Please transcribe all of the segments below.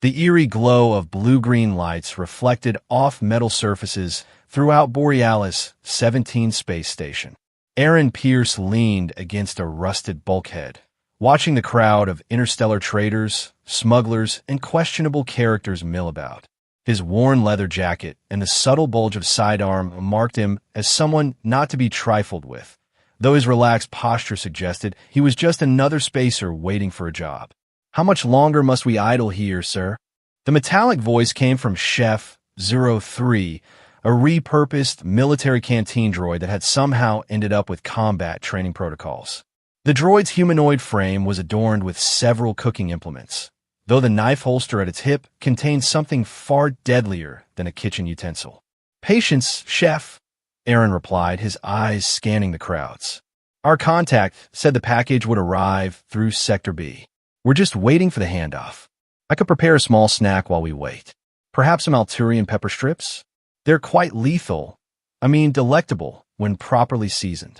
The eerie glow of blue-green lights reflected off metal surfaces throughout Borealis 17 space station. Aaron Pierce leaned against a rusted bulkhead, watching the crowd of interstellar traders, smugglers, and questionable characters mill about. His worn leather jacket and the subtle bulge of sidearm marked him as someone not to be trifled with, though his relaxed posture suggested he was just another spacer waiting for a job. "How much longer must we idle here, sir?" The metallic voice came from Chef 03, a repurposed military canteen droid that had somehow ended up with combat training protocols. The droid's humanoid frame was adorned with several cooking implements, though the knife holster at its hip contained something far deadlier than a kitchen utensil. "Patience, Chef," Aaron replied, his eyes scanning the crowds. "Our contact said the package would arrive through Sector B. We're just waiting for the handoff. I could prepare a small snack while we wait. Perhaps some Alturian pepper strips? They're quite lethal. Delectable when properly seasoned."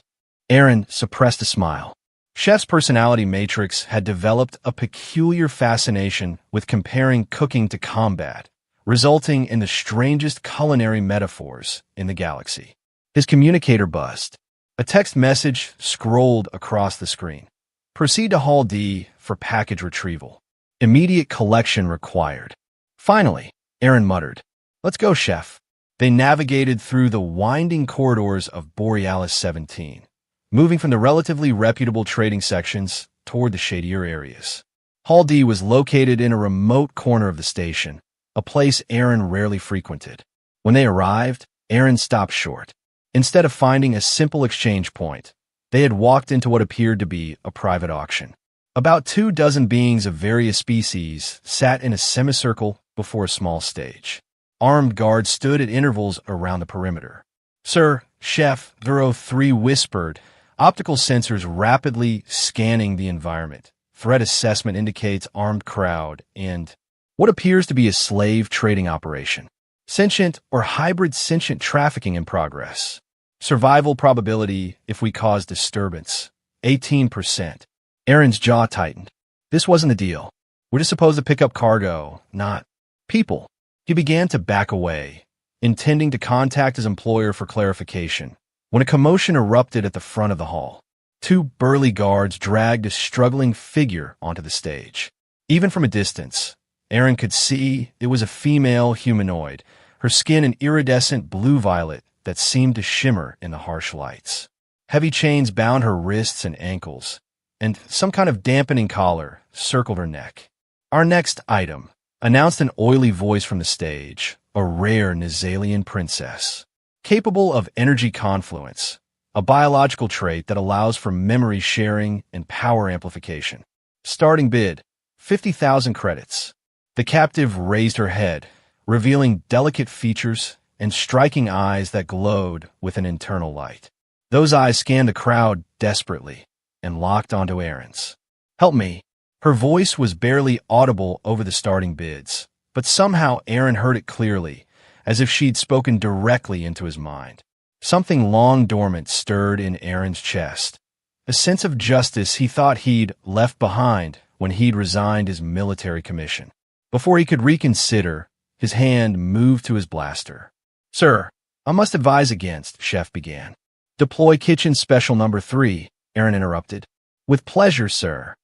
Aaron suppressed a smile. Chef's personality matrix had developed a peculiar fascination with comparing cooking to combat, resulting in the strangest culinary metaphors in the galaxy. His communicator buzzed. A text message scrolled across the screen. "Proceed to Hall D for package retrieval. Immediate collection required." Finally, Aaron muttered, "Let's go, Chef." They navigated through the winding corridors of Borealis 17, moving from the relatively reputable trading sections toward the shadier areas. Hall D was located in a remote corner of the station, a place Aaron rarely frequented. When they arrived, Aaron stopped short. Instead of finding a simple exchange point, they had walked into what appeared to be a private auction. About 24 beings of various species sat in a semicircle before a small stage. Armed guards stood at intervals around the perimeter. "Sir," Chef 03 whispered, optical sensors rapidly scanning the environment. Threat assessment indicates armed crowd and what appears to be a slave trading operation. Sentient or hybrid sentient trafficking in progress. Survival probability if we cause disturbance, 18%. Aaron's jaw tightened. This wasn't a deal. We're just supposed to pick up cargo, not people. He began to back away, intending to contact his employer for clarification, when a commotion erupted at the front of the hall. Two burly guards dragged a struggling figure onto the stage. Even from a distance, Aaron could see it was a female humanoid, her skin an iridescent blue-violet that seemed to shimmer in the harsh lights. Heavy chains bound her wrists and ankles, and some kind of dampening collar circled her neck. "Our next item," announced an oily voice from the stage, a rare Nizalian princess, capable of energy confluence, a biological trait that allows for memory sharing and power amplification. Starting bid, 50,000 credits. The captive raised her head, revealing delicate features and striking eyes that glowed with an internal light. Those eyes scanned the crowd desperately and locked onto Aaron's. "Help me." Her voice was barely audible over the starting bids, but somehow Aaron heard it clearly, as if she'd spoken directly into his mind. Something long dormant stirred in Aaron's chest, a sense of justice he thought he'd left behind when he'd resigned his military commission. Before he could reconsider, his hand moved to his blaster. "Sir, I must advise against," Chef began. "Deploy kitchen special number 3, Aaron interrupted. "With pleasure, sir."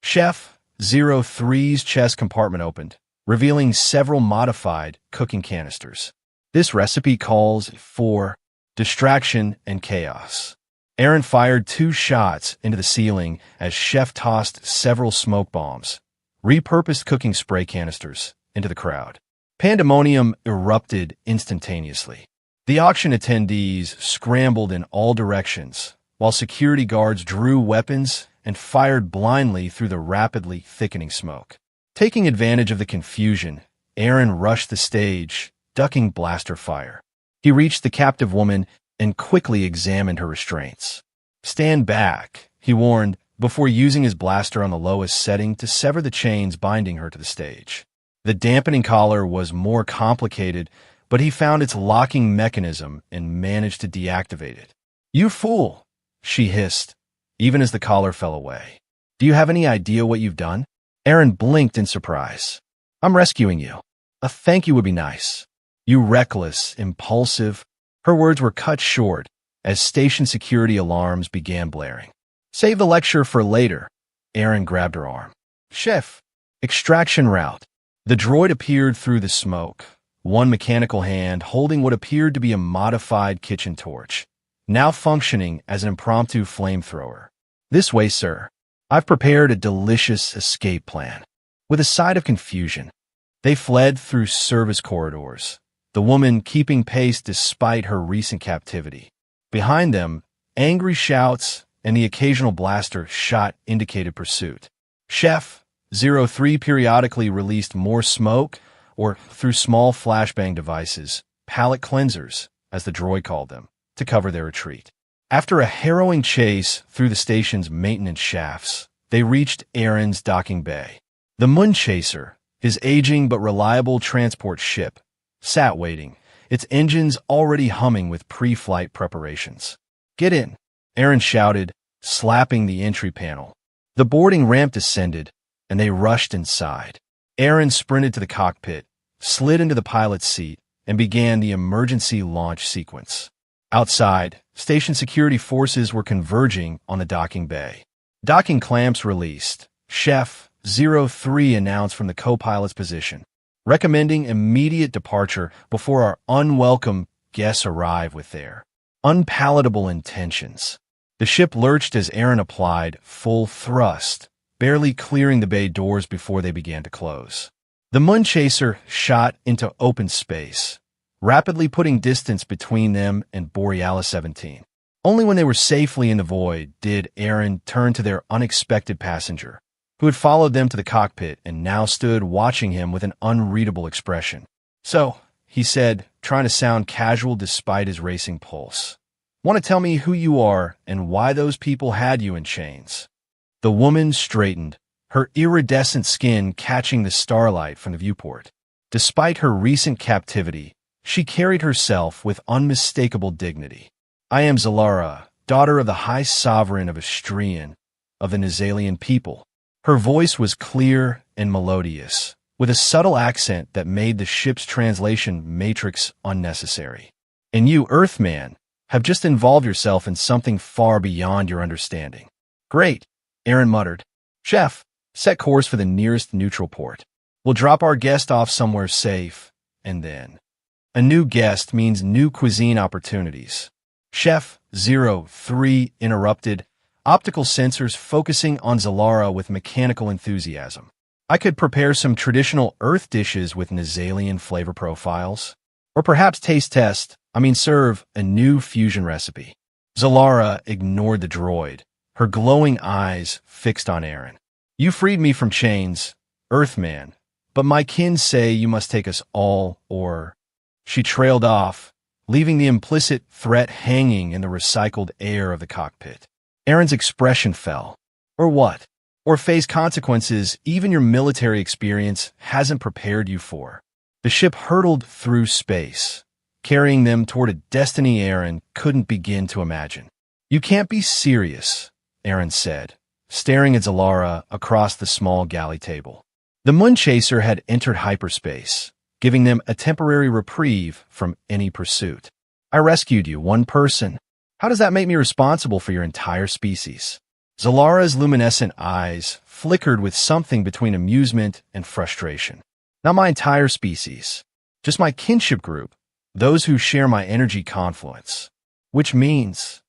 Chef 03's chest compartment opened, revealing several modified cooking canisters. "This recipe calls for distraction and chaos." Aaron fired 2 shots into the ceiling as Chef tossed several smoke bombs, repurposed cooking spray canisters, into the crowd. Pandemonium erupted instantaneously. The auction attendees scrambled in all directions, while security guards drew weapons and fired blindly through the rapidly thickening smoke. Taking advantage of the confusion, Aaron rushed the stage, ducking blaster fire. He reached the captive woman and quickly examined her restraints. "Stand back," he warned, before using his blaster on the lowest setting to sever the chains binding her to the stage. The dampening collar was more complicated, but he found its locking mechanism and managed to deactivate it. "You fool," she hissed, even as the collar fell away. "Do you have any idea what you've done?" Aaron blinked in surprise. I'm rescuing you. A thank you would be nice. You reckless, impulsive. Her words were cut short as station security alarms began blaring. Save the lecture for later. Aaron grabbed her arm. Chef. Extraction route. The droid appeared through the smoke, one mechanical hand holding what appeared to be a modified kitchen torch, now functioning as an impromptu flamethrower. This way, sir. I've prepared a delicious escape plan. With a side of confusion, they fled through service corridors, the woman keeping pace despite her recent captivity. Behind them, angry shouts and the occasional blaster shot indicated pursuit. Chef 03 periodically released more smoke, or through small flashbang devices, palate cleansers, as the droid called them, to cover their retreat. After a harrowing chase through the station's maintenance shafts, they reached Aaron's docking bay. The Moon Chaser, his aging but reliable transport ship, sat waiting, its engines already humming with pre-flight preparations. Get in, Aaron shouted, slapping the entry panel. The boarding ramp descended, and they rushed inside. Aaron sprinted to the cockpit, slid into the pilot's seat, and began the emergency launch sequence. Outside, station security forces were converging on the docking bay. Docking clamps released. Chef 03 announced from the co-pilot's position, recommending immediate departure before our unwelcome guests arrive with their unpalatable intentions. The ship lurched as Aaron applied full thrust, barely clearing the bay doors before they began to close. The Moon Chaser shot into open space, rapidly putting distance between them and Borealis 17. Only when they were safely in the void did Aaron turn to their unexpected passenger, who had followed them to the cockpit and now stood watching him with an unreadable expression. So, he said, trying to sound casual despite his racing pulse, want to tell me who you are and why those people had you in chains? The woman straightened, her iridescent skin catching the starlight from the viewport. Despite her recent captivity, she carried herself with unmistakable dignity. I am Zalara, daughter of the High Sovereign of Astrian, of the Nazalian people. Her voice was clear and melodious, with a subtle accent that made the ship's translation matrix unnecessary. And you, Earthman, have just involved yourself in something far beyond your understanding. Great, Aaron muttered. Chef, set course for the nearest neutral port. We'll drop our guest off somewhere safe, and then. A new guest means new cuisine opportunities. Chef 03 interrupted, optical sensors focusing on Zalara with mechanical enthusiasm. I could prepare some traditional Earth dishes with Nazalian flavor profiles. Or perhaps serve a new fusion recipe. Zalara ignored the droid, her glowing eyes fixed on Aaron. You freed me from chains, Earthman, but my kin say you must take us all, or... She trailed off, leaving the implicit threat hanging in the recycled air of the cockpit. Aaron's expression fell. Or what? Or face consequences even your military experience hasn't prepared you for. The ship hurtled through space, carrying them toward a destiny Aaron couldn't begin to imagine. You can't be serious, Aaron said, staring at Zalara across the small galley table. The Moon Chaser had entered hyperspace, giving them a temporary reprieve from any pursuit. I rescued you, one person. How does that make me responsible for your entire species? Zalara's luminescent eyes flickered with something between amusement and frustration. Not my entire species, just my kinship group, those who share my energy confluence. Which means...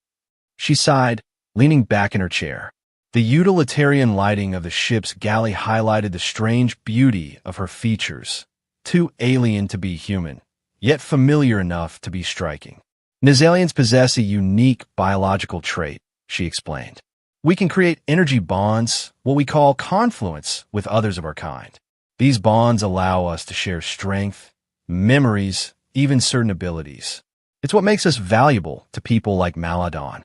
She sighed, leaning back in her chair. The utilitarian lighting of the ship's galley highlighted the strange beauty of her features, too alien to be human, yet familiar enough to be striking. Nazalians possess a unique biological trait, she explained. We can create energy bonds, what we call confluence, with others of our kind. These bonds allow us to share strength, memories, even certain abilities. It's what makes us valuable to people like Maladon.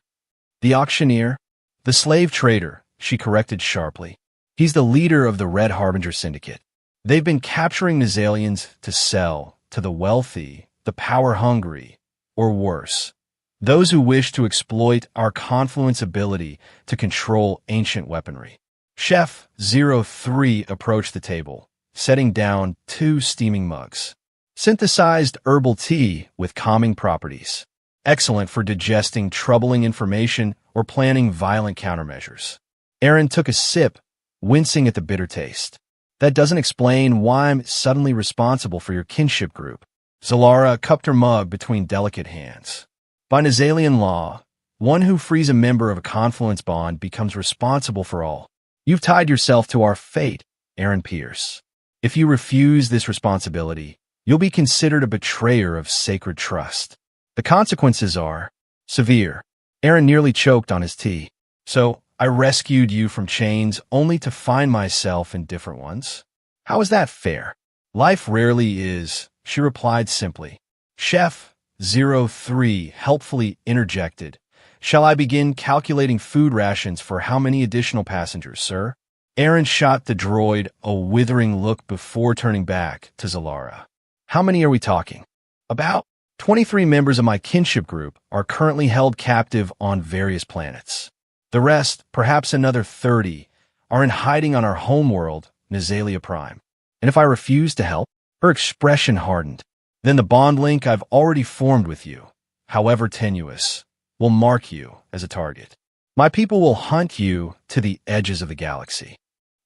The auctioneer, the slave trader, she corrected sharply. He's the leader of the Red Harbinger Syndicate. They've been capturing Nazalians to sell to the wealthy, the power-hungry, or worse, those who wish to exploit our confluence ability to control ancient weaponry. Chef 03 approached the table, setting down 2 steaming mugs. Synthesized herbal tea with calming properties. Excellent for digesting troubling information or planning violent countermeasures. Aaron took a sip, wincing at the bitter taste. That doesn't explain why I'm suddenly responsible for your kinship group. Zalara cupped her mug between delicate hands. By Nazalian law, one who frees a member of a confluence bond becomes responsible for all. You've tied yourself to our fate, Aaron Pierce. If you refuse this responsibility, you'll be considered a betrayer of sacred trust. The consequences are severe. Aaron nearly choked on his tea. So, I rescued you from chains only to find myself in different ones? How is that fair? Life rarely is, she replied simply. Chef 03 helpfully interjected. Shall I begin calculating food rations for how many additional passengers, sir? Aaron shot the droid a withering look before turning back to Zalara. How many are we talking? About 23 members of my kinship group are currently held captive on various planets. The rest, perhaps another 30, are in hiding on our homeworld, Nazalia Prime. And if I refuse to help, her expression hardened, then the bond link I've already formed with you, however tenuous, will mark you as a target. My people will hunt you to the edges of the galaxy.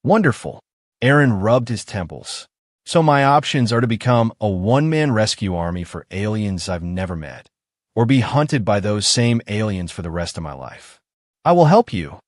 Wonderful. Aaron rubbed his temples. So my options are to become a one-man rescue army for aliens I've never met, or be hunted by those same aliens for the rest of my life. I will help you,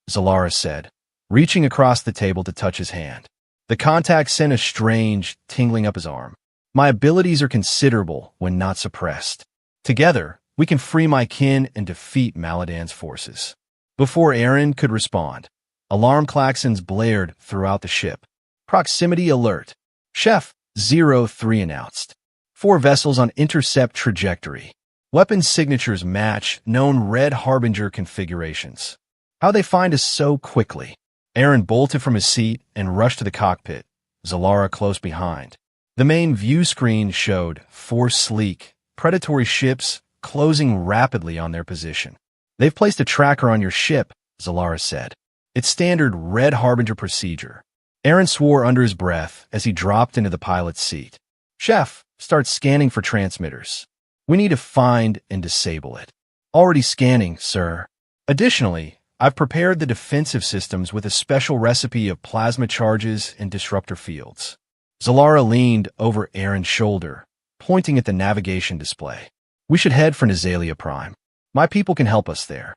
Zalara said, reaching across the table to touch his hand. The contact sent a strange tingling up his arm. My abilities are considerable when not suppressed. Together, we can free my kin and defeat Maladan's forces. Before Aaron could respond, alarm klaxons blared throughout the ship. Proximity alert. Chef 03 announced. 4 vessels on intercept trajectory. Weapon signatures match known Red Harbinger configurations. How they find us so quickly? Aaron bolted from his seat and rushed to the cockpit, Zalara close behind. The main view screen showed 4 sleek, predatory ships closing rapidly on their position. They've placed a tracker on your ship, Zalara said. It's standard Red Harbinger procedure. Aaron swore under his breath as he dropped into the pilot's seat. Chef, start scanning for transmitters. We need to find and disable it. Already scanning, sir. Additionally, I've prepared the defensive systems with a special recipe of plasma charges and disruptor fields. Zalara leaned over Aaron's shoulder, pointing at the navigation display. We should head for Nazalia Prime. My people can help us there.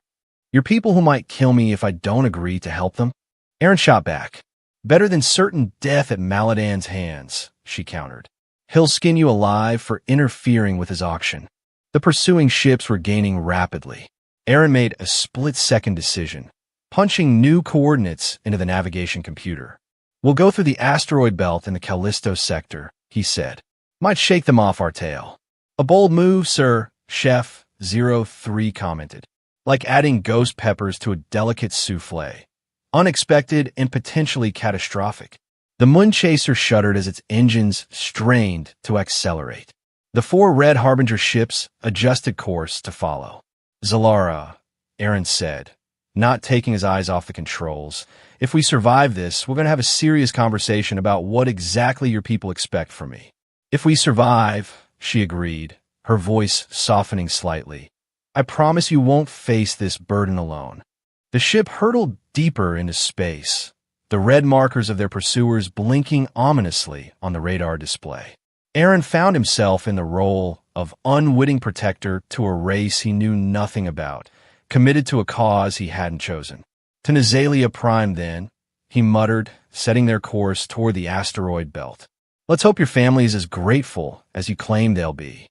Your people who might kill me if I don't agree to help them? Aaron shot back. Better than certain death at Maladan's hands, she countered. He'll skin you alive for interfering with his auction. The pursuing ships were gaining rapidly. Aaron made a split-second decision, punching new coordinates into the navigation computer. We'll go through the asteroid belt in the Callisto sector, he said. Might shake them off our tail. A bold move, sir, Chef 03 commented. Like adding ghost peppers to a delicate souffle. Unexpected and potentially catastrophic. The Moonchaser shuddered as its engines strained to accelerate. The 4 Red Harbinger ships adjusted course to follow. Zalara, Aaron said, not taking his eyes off the controls. If we survive this, we're going to have a serious conversation about what exactly your people expect from me. If we survive, she agreed, her voice softening slightly. I promise you won't face this burden alone. The ship hurtled deeper into space, the red markers of their pursuers blinking ominously on the radar display. Aaron found himself in the role of unwitting protector to a race he knew nothing about, committed to a cause he hadn't chosen. To Nazalia Prime, then, he muttered, setting their course toward the asteroid belt. Let's hope your family is as grateful as you claim they'll be.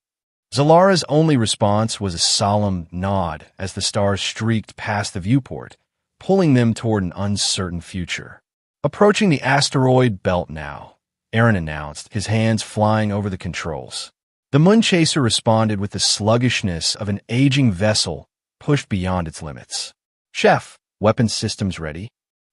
Zalara's only response was a solemn nod as the stars streaked past the viewport, pulling them toward an uncertain future. Approaching the asteroid belt now, Aaron announced, his hands flying over the controls. The Moonchaser responded with the sluggishness of an aging vessel pushed beyond its limits. Chef, weapons systems ready.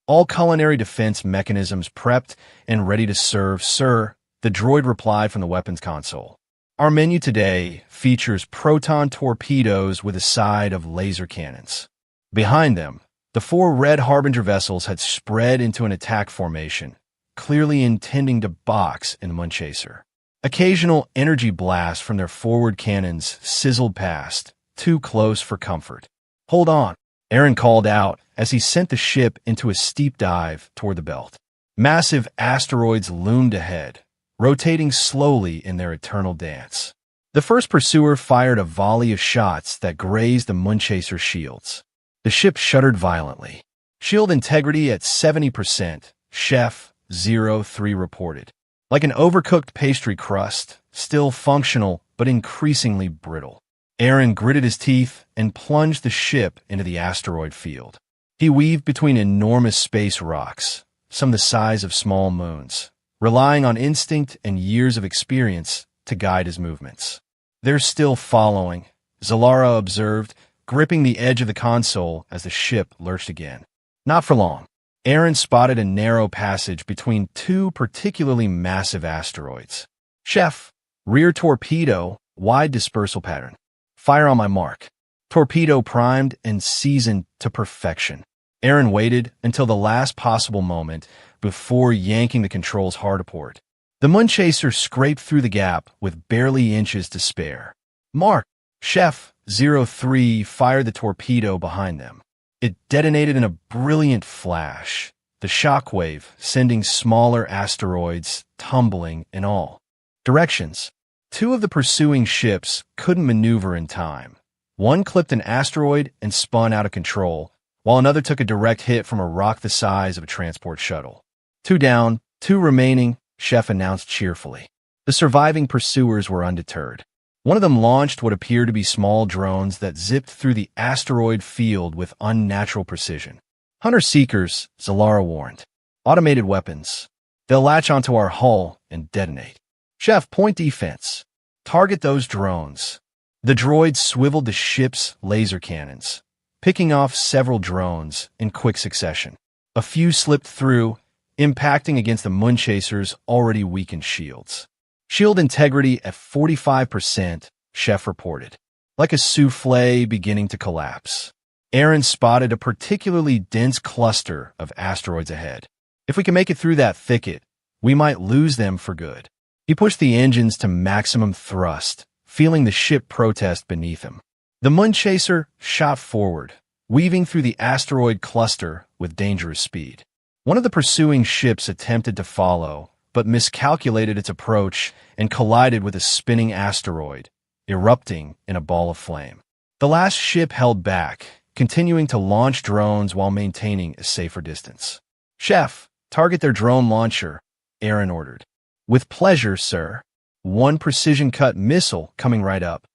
All culinary defense mechanisms prepped and ready to serve, sir, the droid replied from the weapons console. Our menu today features proton torpedoes with a side of laser cannons. Behind them, the 4 Red Harbinger vessels had spread into an attack formation, clearly intending to box in the Moonchaser. Occasional energy blasts from their forward cannons sizzled past, too close for comfort. "Hold on," Aaron called out as he sent the ship into a steep dive toward the belt. Massive asteroids loomed ahead, rotating slowly in their eternal dance. The first pursuer fired a volley of shots that grazed the Moonchaser's shields. The ship shuddered violently. "Shield integrity at 70%, Chef 03 reported. Like an overcooked pastry crust, still functional but increasingly brittle." Aaron gritted his teeth and plunged the ship into the asteroid field. He weaved between enormous space rocks, some the size of small moons, relying on instinct and years of experience to guide his movements. "They're still following," Zalara observed, gripping the edge of the console as the ship lurched again. Not for long. Aaron spotted a narrow passage between two particularly massive asteroids. "Chef, rear torpedo, wide dispersal pattern. Fire on my mark." Torpedo primed and seasoned to perfection. Aaron waited until the last possible moment before yanking the controls hard apart. The Moonchaser scraped through the gap with barely inches to spare. "Mark!" Chef 03 fired the torpedo behind them. It detonated in a brilliant flash, the shockwave sending smaller asteroids tumbling in all directions. Two of the pursuing ships couldn't maneuver in time. One clipped an asteroid and spun out of control, while another took a direct hit from a rock the size of a transport shuttle. "Two down, two remaining," Chef announced cheerfully. The surviving pursuers were undeterred. One of them launched what appeared to be small drones that zipped through the asteroid field with unnatural precision. "Hunter-seekers," Zalara warned. "Automated weapons. They'll latch onto our hull and detonate." "Chef, point defense. Target those drones." The droid swiveled the ship's laser cannons, picking off several drones in quick succession. A few slipped through, impacting against the Moonchaser's already weakened shields. "Shield integrity at 45%, Chef reported. Like a souffle beginning to collapse. Aaron spotted a particularly dense cluster of asteroids ahead. "If we can make it through that thicket, we might lose them for good." He pushed the engines to maximum thrust, feeling the ship protest beneath him. The Moonchaser shot forward, weaving through the asteroid cluster with dangerous speed. One of the pursuing ships attempted to follow, but miscalculated its approach and collided with a spinning asteroid, erupting in a ball of flame. The last ship held back, continuing to launch drones while maintaining a safer distance. "Chef, target their drone launcher," Aaron ordered. "With pleasure, sir." One precision-cut missile coming right up.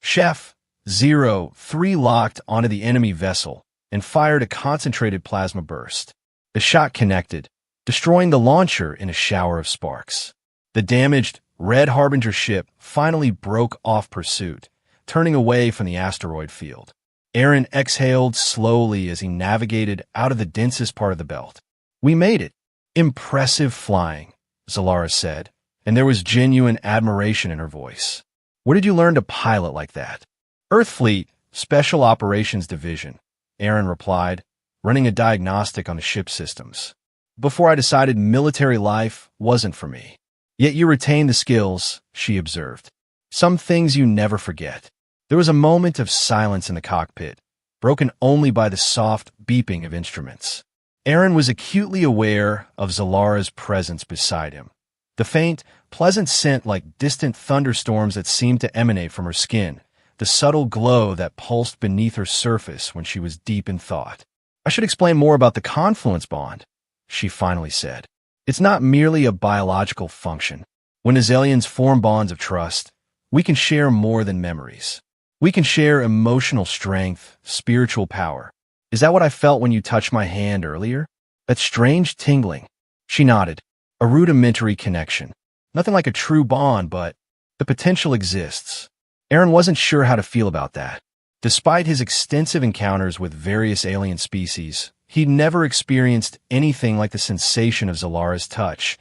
Chef 03 locked onto the enemy vessel and fired a concentrated plasma burst. The shot connected, destroying the launcher in a shower of sparks. The damaged Red Harbinger ship finally broke off pursuit, turning away from the asteroid field. Aaron exhaled slowly as he navigated out of the densest part of the belt. "We made it." "Impressive flying," Zalara said, and there was genuine admiration in her voice. "Where did you learn to pilot like that?" "Earth Fleet, Special Operations Division," Aaron replied, running a diagnostic on the ship's systems. "Before I decided military life wasn't for me." "Yet you retain the skills," she observed. "Some things you never forget." There was a moment of silence in the cockpit, broken only by the soft beeping of instruments. Aaron was acutely aware of Zalara's presence beside him. The faint, pleasant scent like distant thunderstorms that seemed to emanate from her skin, the subtle glow that pulsed beneath her surface when she was deep in thought. "I should explain more about the confluence bond," she finally said. "It's not merely a biological function. When Azalians form bonds of trust, we can share more than memories. We can share emotional strength, spiritual power. Is that what I felt when you touched my hand earlier? That strange tingling?" She nodded. "A rudimentary connection. Nothing like a true bond, but the potential exists." Aaron wasn't sure how to feel about that. Despite his extensive encounters with various alien species, he'd never experienced anything like the sensation of Zalara's touch,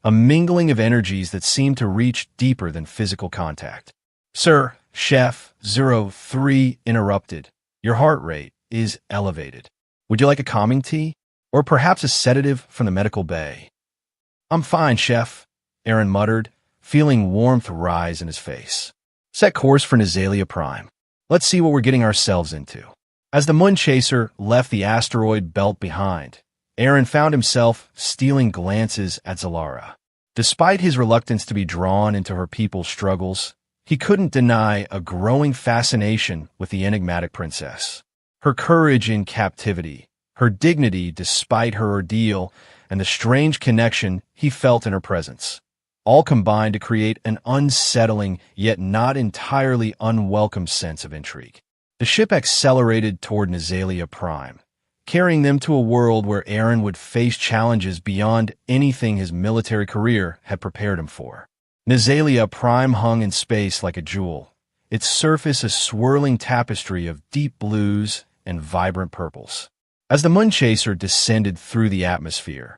a mingling of energies that seemed to reach deeper than physical contact. "Sir," Chef 03 interrupted, "your heart rate is elevated. Would you like a calming tea? Or perhaps a sedative from the medical bay?" I'm fine, Chef, Aaron muttered, feeling warmth rise in his face. Set course for Nazalia Prime. Let's see what we're getting ourselves into. As the Moon Chaser left the asteroid belt behind, Aaron found himself stealing glances at Zalara. Despite his reluctance to be drawn into her people's struggles, he couldn't deny a growing fascination with the enigmatic princess. Her courage in captivity, her dignity despite her ordeal, and the strange connection he felt in her presence, all combined to create an unsettling yet not entirely unwelcome sense of intrigue. The ship accelerated toward Nazalia Prime, carrying them to a world where Aaron would face challenges beyond anything his military career had prepared him for. Nazalia Prime hung in space like a jewel, its surface a swirling tapestry of deep blues and vibrant purples. As the Moon Chaser descended through the atmosphere,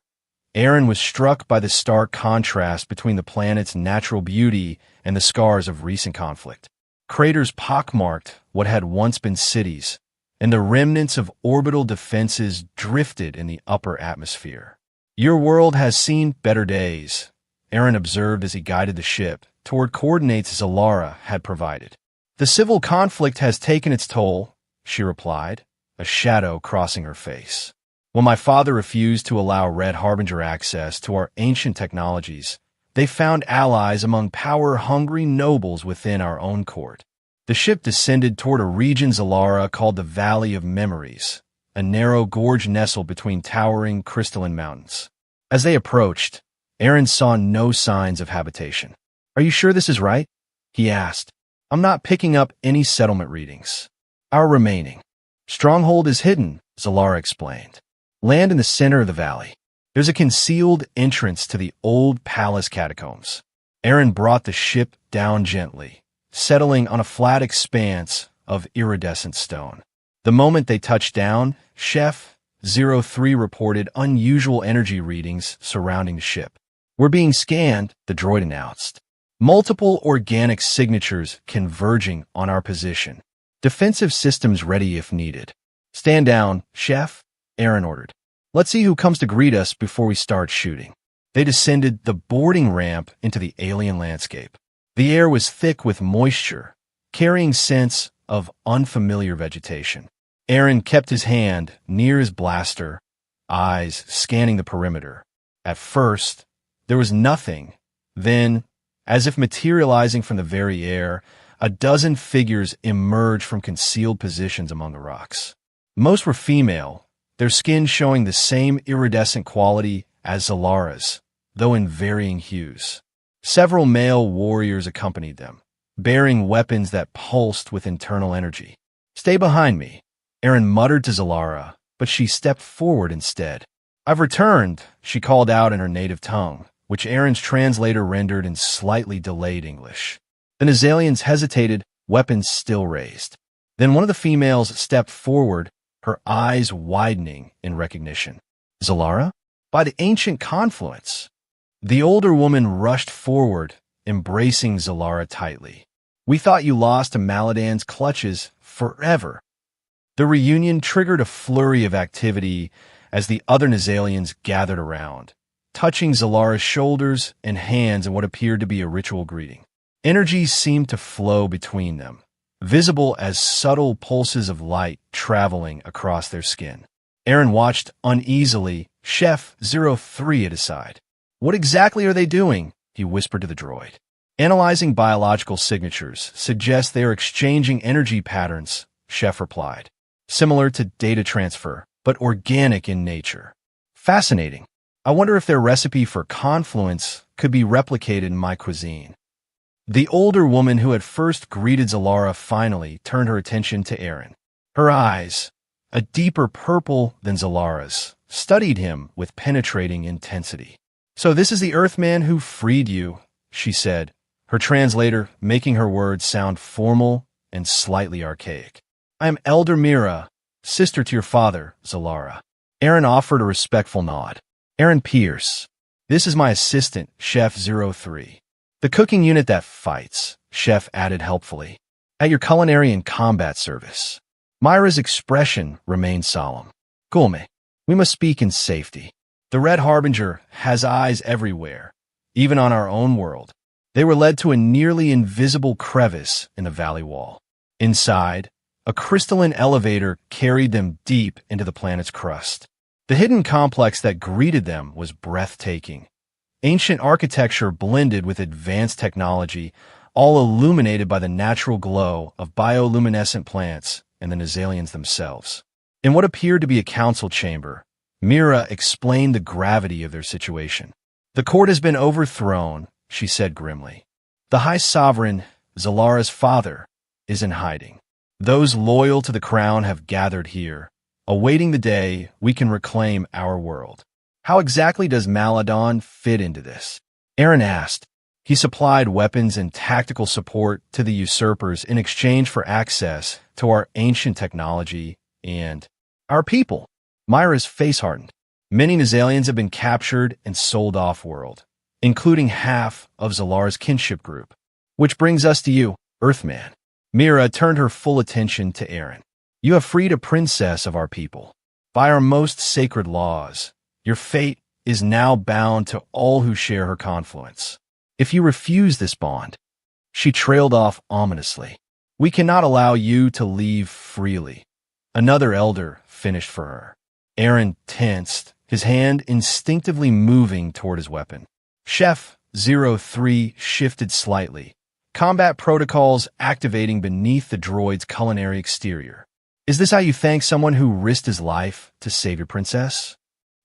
Aaron was struck by the stark contrast between the planet's natural beauty and the scars of recent conflict. Craters pockmarked what had once been cities, and the remnants of orbital defenses drifted in the upper atmosphere. Your world has seen better days, Aaron observed as he guided the ship toward coordinates Zalara had provided. The civil conflict has taken its toll, she replied, a shadow crossing her face. When my father refused to allow Red Harbinger access to our ancient technologies, they found allies among power-hungry nobles within our own court. The ship descended toward a region Zalara called the Valley of Memories, a narrow gorge nestled between towering crystalline mountains. As they approached, Aaron saw no signs of habitation. Are you sure this is right? He asked. I'm not picking up any settlement readings. Our remaining stronghold is hidden, Zalara explained. Land in the center of the valley. There's a concealed entrance to the old palace catacombs. Aaron brought the ship down gently, settling on a flat expanse of iridescent stone. The moment they touched down, Chef 03 reported unusual energy readings surrounding the ship. We're being scanned, the droid announced. Multiple organic signatures converging on our position. Defensive systems ready if needed. Stand down, Chef, Aaron ordered. Let's see who comes to greet us before we start shooting. They descended the boarding ramp into the alien landscape. The air was thick with moisture, carrying scents of unfamiliar vegetation. Aaron kept his hand near his blaster, eyes scanning the perimeter. At first, there was nothing. Then, as if materializing from the very air, a dozen figures emerged from concealed positions among the rocks. Most were female, their skin showing the same iridescent quality as Zalara's, though in varying hues. Several male warriors accompanied them, bearing weapons that pulsed with internal energy. Stay behind me, Aaron muttered to Zalara, but she stepped forward instead. I've returned, she called out in her native tongue, which Aaron's translator rendered in slightly delayed English. The Nazalians hesitated, weapons still raised. Then one of the females stepped forward, her eyes widening in recognition. Zalara? By the ancient confluence. The older woman rushed forward, embracing Zalara tightly. We thought you lost to Maladan's clutches forever. The reunion triggered a flurry of activity as the other Nazalians gathered around, touching Zalara's shoulders and hands in what appeared to be a ritual greeting. Energy seemed to flow between them, visible as subtle pulses of light traveling across their skin. Aaron watched uneasily, Chef 03 at his side. What exactly are they doing? He whispered to the droid. Analyzing biological signatures suggests they are exchanging energy patterns, Chef replied. Similar to data transfer, but organic in nature. Fascinating. I wonder if their recipe for confluence could be replicated in my cuisine. The older woman who had first greeted Zalara finally turned her attention to Aaron. Her eyes, a deeper purple than Zalara's, studied him with penetrating intensity. So this is the Earthman who freed you, she said, her translator making her words sound formal and slightly archaic. I am Elder Mira, sister to your father, Zalara. Aaron offered a respectful nod. Aaron Pierce. This is my assistant, Chef 03. The cooking unit that fights, Chef added helpfully. At your culinary and combat service. Myra's expression remained solemn. Gulme, we must speak in safety. The Red Harbinger has eyes everywhere, even on our own world. They were led to a nearly invisible crevice in the valley wall. Inside, a crystalline elevator carried them deep into the planet's crust. The hidden complex that greeted them was breathtaking. Ancient architecture blended with advanced technology, all illuminated by the natural glow of bioluminescent plants and the Nazalians themselves. In what appeared to be a council chamber, Mira explained the gravity of their situation. "The court has been overthrown," she said grimly. "The High Sovereign, Zalara's father, is in hiding. Those loyal to the crown have gathered here, awaiting the day we can reclaim our world." "How exactly does Maladon fit into this?" Aaron asked. "He supplied weapons and tactical support to the usurpers in exchange for access to our ancient technology and our people." Myra's face hardened. "Many Nazalians have been captured and sold off-world, including half of Zalara's kinship group. Which brings us to you, Earthman." Mira turned her full attention to Aaron. "You have freed a princess of our people. By our most sacred laws, your fate is now bound to all who share her confluence. If you refuse this bond," she trailed off ominously, "we cannot allow you to leave freely." Another elder finished for her. Aaron tensed, his hand instinctively moving toward his weapon. Chef 03 shifted slightly, combat protocols activating beneath the droid's culinary exterior. "Is this how you thank someone who risked his life to save your princess?"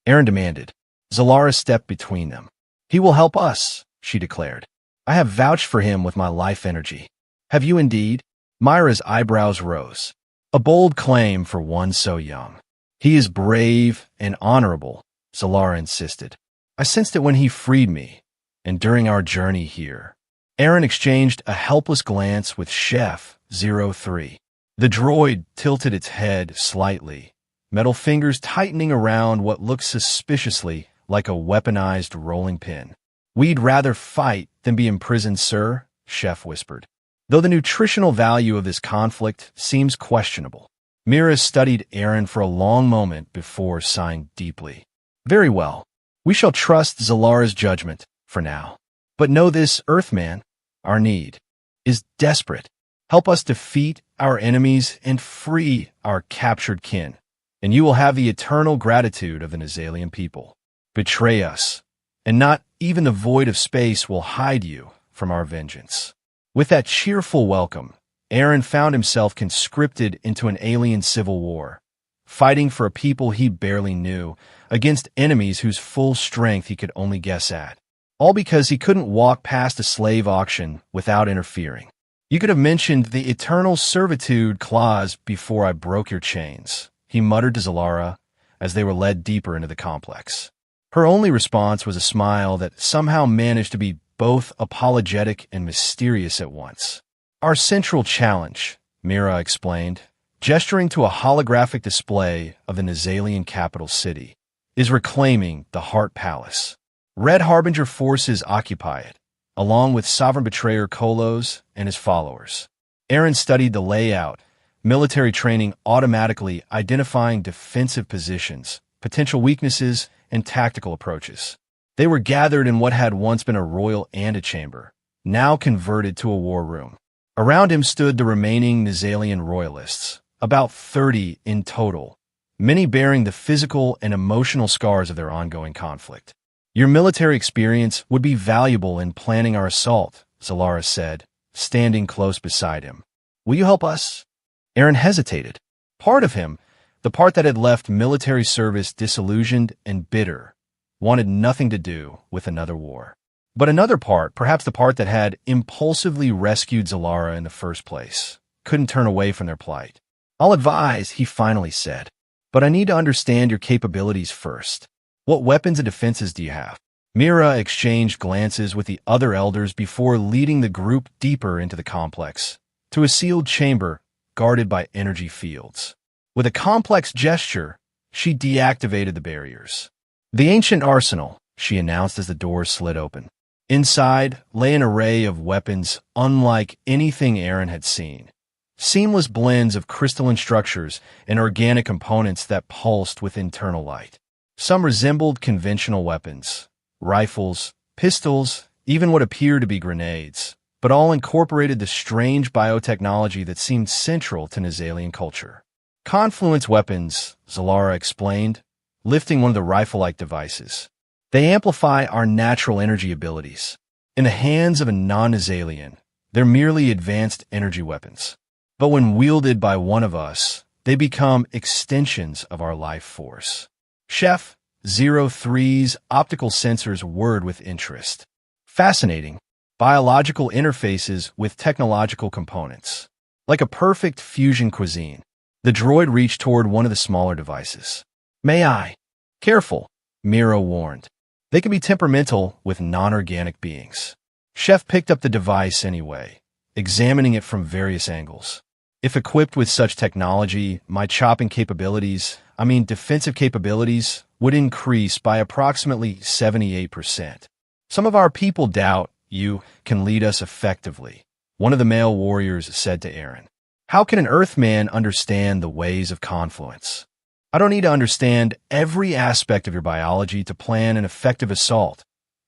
Aaron demanded. Zalara stepped between them. "He will help us," she declared. "I have vouched for him with my life energy." "Have you indeed?" Myra's eyebrows rose. "A bold claim for one so young." "He is brave and honorable," Zalara insisted. "I sensed it when he freed me, and during our journey here." Aaron exchanged a helpless glance with Chef 03. The droid tilted its head slightly, metal fingers tightening around what looked suspiciously like a weaponized rolling pin. "We'd rather fight than be imprisoned, sir," Chef whispered, "though the nutritional value of this conflict seems questionable." Mira studied Aaron for a long moment before sighing deeply. "Very well. We shall trust Zalara's judgment for now. But know this, Earthman, our need is desperate. Help us defeat our enemies and free our captured kin, and you will have the eternal gratitude of the Nazalian people. Betray us, and not even the void of space will hide you from our vengeance." With that cheerful welcome, Aaron found himself conscripted into an alien civil war, fighting for a people he barely knew, against enemies whose full strength he could only guess at, all because he couldn't walk past a slave auction without interfering. "You could have mentioned the eternal servitude clause before I broke your chains," he muttered to Zalara as they were led deeper into the complex. Her only response was a smile that somehow managed to be both apologetic and mysterious at once. "Our central challenge," Mira explained, gesturing to a holographic display of the Nazalian capital city, "is reclaiming the Heart Palace. Red Harbinger forces occupy it, along with Sovereign Betrayer Kolos and his followers." Aaron studied the layout, military training automatically identifying defensive positions, potential weaknesses, and tactical approaches. They were gathered in what had once been a royal antechamber, now converted to a war room. Around him stood the remaining Nazalian royalists, about 30 in total, many bearing the physical and emotional scars of their ongoing conflict. "Your military experience would be valuable in planning our assault," Zalara said, standing close beside him. "Will you help us?" Aaron hesitated. Part of him, the part that had left military service disillusioned and bitter, wanted nothing to do with another war. But another part, perhaps the part that had impulsively rescued Zalara in the first place, couldn't turn away from their plight. "I'll advise," he finally said, "but I need to understand your capabilities first. What weapons and defenses do you have?" Mira exchanged glances with the other elders before leading the group deeper into the complex, to a sealed chamber guarded by energy fields. With a complex gesture, she deactivated the barriers. "The ancient arsenal," she announced as the doors slid open. Inside lay an array of weapons unlike anything Aaron had seen. Seamless blends of crystalline structures and organic components that pulsed with internal light. Some resembled conventional weapons, rifles, pistols, even what appeared to be grenades, but all incorporated the strange biotechnology that seemed central to Nazalian culture. Confluence weapons, Zalara explained, lifting one of the rifle-like devices. They amplify our natural energy abilities. In the hands of a non-Nazalian, they're merely advanced energy weapons. But when wielded by one of us, they become extensions of our life force. Chef 03's optical sensors whirred with interest. Fascinating. Biological interfaces with technological components. Like a perfect fusion cuisine. The droid reached toward one of the smaller devices. May I? Careful, Miro warned. They can be temperamental with non-organic beings. Chef picked up the device anyway, examining it from various angles. If equipped with such technology, my chopping defensive capabilities, would increase by approximately 78%. Some of our people doubt you can lead us effectively, one of the male warriors said to Aaron. How can an Earthman understand the ways of confluence? I don't need to understand every aspect of your biology to plan an effective assault,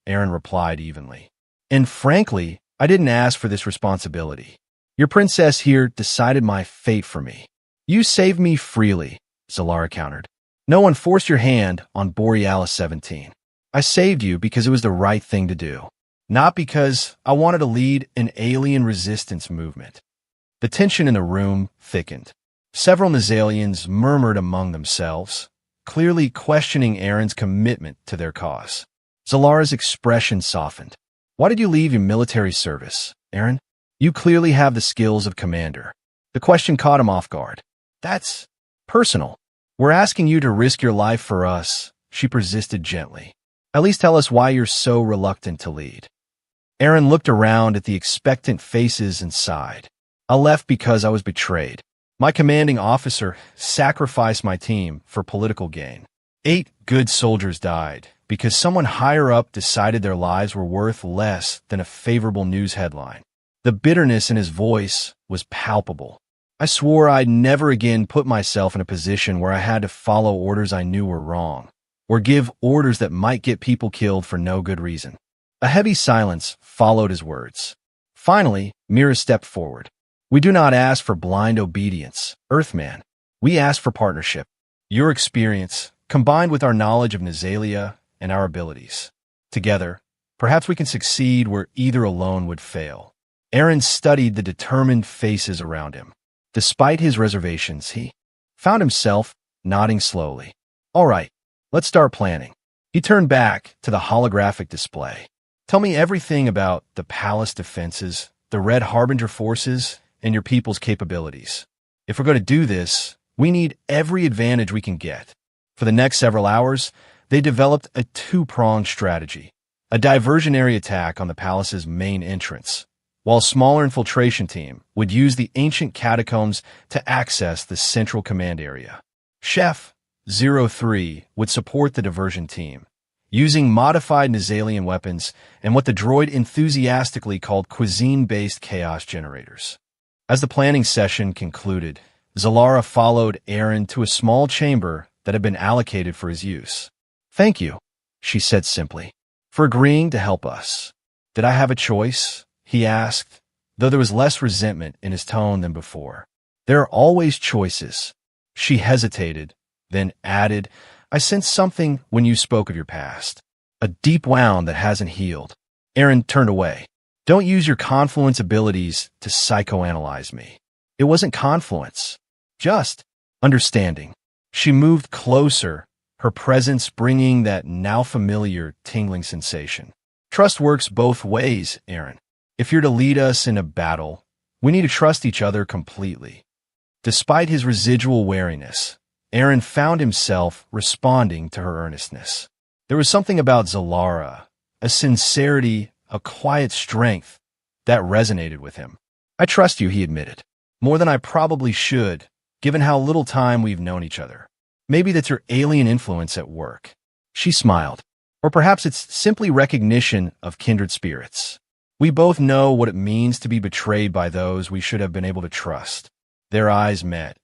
Aaron replied evenly. And frankly, I didn't ask for this responsibility. Your princess here decided my fate for me. You saved me freely, Zalara countered. No one forced your hand on Borealis 17. I saved you because it was the right thing to do, not because I wanted to lead an alien resistance movement. The tension in the room thickened. Several Nazalians murmured among themselves, clearly questioning Aaron's commitment to their cause. Zalara's expression softened. Why did you leave your military service, Aaron? You clearly have the skills of commander. The question caught him off guard. That's personal. We're asking you to risk your life for us, she persisted gently. At least tell us why you're so reluctant to lead. Aaron looked around at the expectant faces and sighed. I left because I was betrayed. My commanding officer sacrificed my team for political gain. 8 good soldiers died because someone higher up decided their lives were worth less than a favorable news headline. The bitterness in his voice was palpable. I swore I'd never again put myself in a position where I had to follow orders I knew were wrong, or give orders that might get people killed for no good reason. A heavy silence followed his words. Finally, Mira stepped forward. We do not ask for blind obedience, Earthman. We ask for partnership. Your experience, combined with our knowledge of Nazalia and our abilities. Together, perhaps we can succeed where either alone would fail. Aaron studied the determined faces around him. Despite his reservations, he found himself nodding slowly. All right, let's start planning. He turned back to the holographic display. Tell me everything about the palace defenses, the Red Harbinger forces, and your people's capabilities. If we're going to do this, we need every advantage we can get. For the next several hours, they developed a 2-pronged strategy. A diversionary attack on the palace's main entrance, while a smaller infiltration team would use the ancient catacombs to access the central command area. Chef 03 would support the diversion team, using modified Nazalian weapons and what the droid enthusiastically called cuisine-based chaos generators. As the planning session concluded, Zalara followed Aaron to a small chamber that had been allocated for his use. Thank you, she said simply, for agreeing to help us. Did I have a choice? He asked, though there was less resentment in his tone than before. There are always choices. She hesitated, then added, I sensed something when you spoke of your past. A deep wound that hasn't healed. Aaron turned away. Don't use your confluence abilities to psychoanalyze me. It wasn't confluence, just understanding. She moved closer, her presence bringing that now familiar tingling sensation. Trust works both ways, Aaron. If you're to lead us in a battle, we need to trust each other completely. Despite his residual wariness, Aaron found himself responding to her earnestness. There was something about Zalara, a sincerity, a quiet strength, that resonated with him. I trust you, he admitted. More than I probably should, given how little time we've known each other. Maybe that's your alien influence at work. She smiled. Or perhaps it's simply recognition of kindred spirits. We both know what it means to be betrayed by those we should have been able to trust. Their eyes met,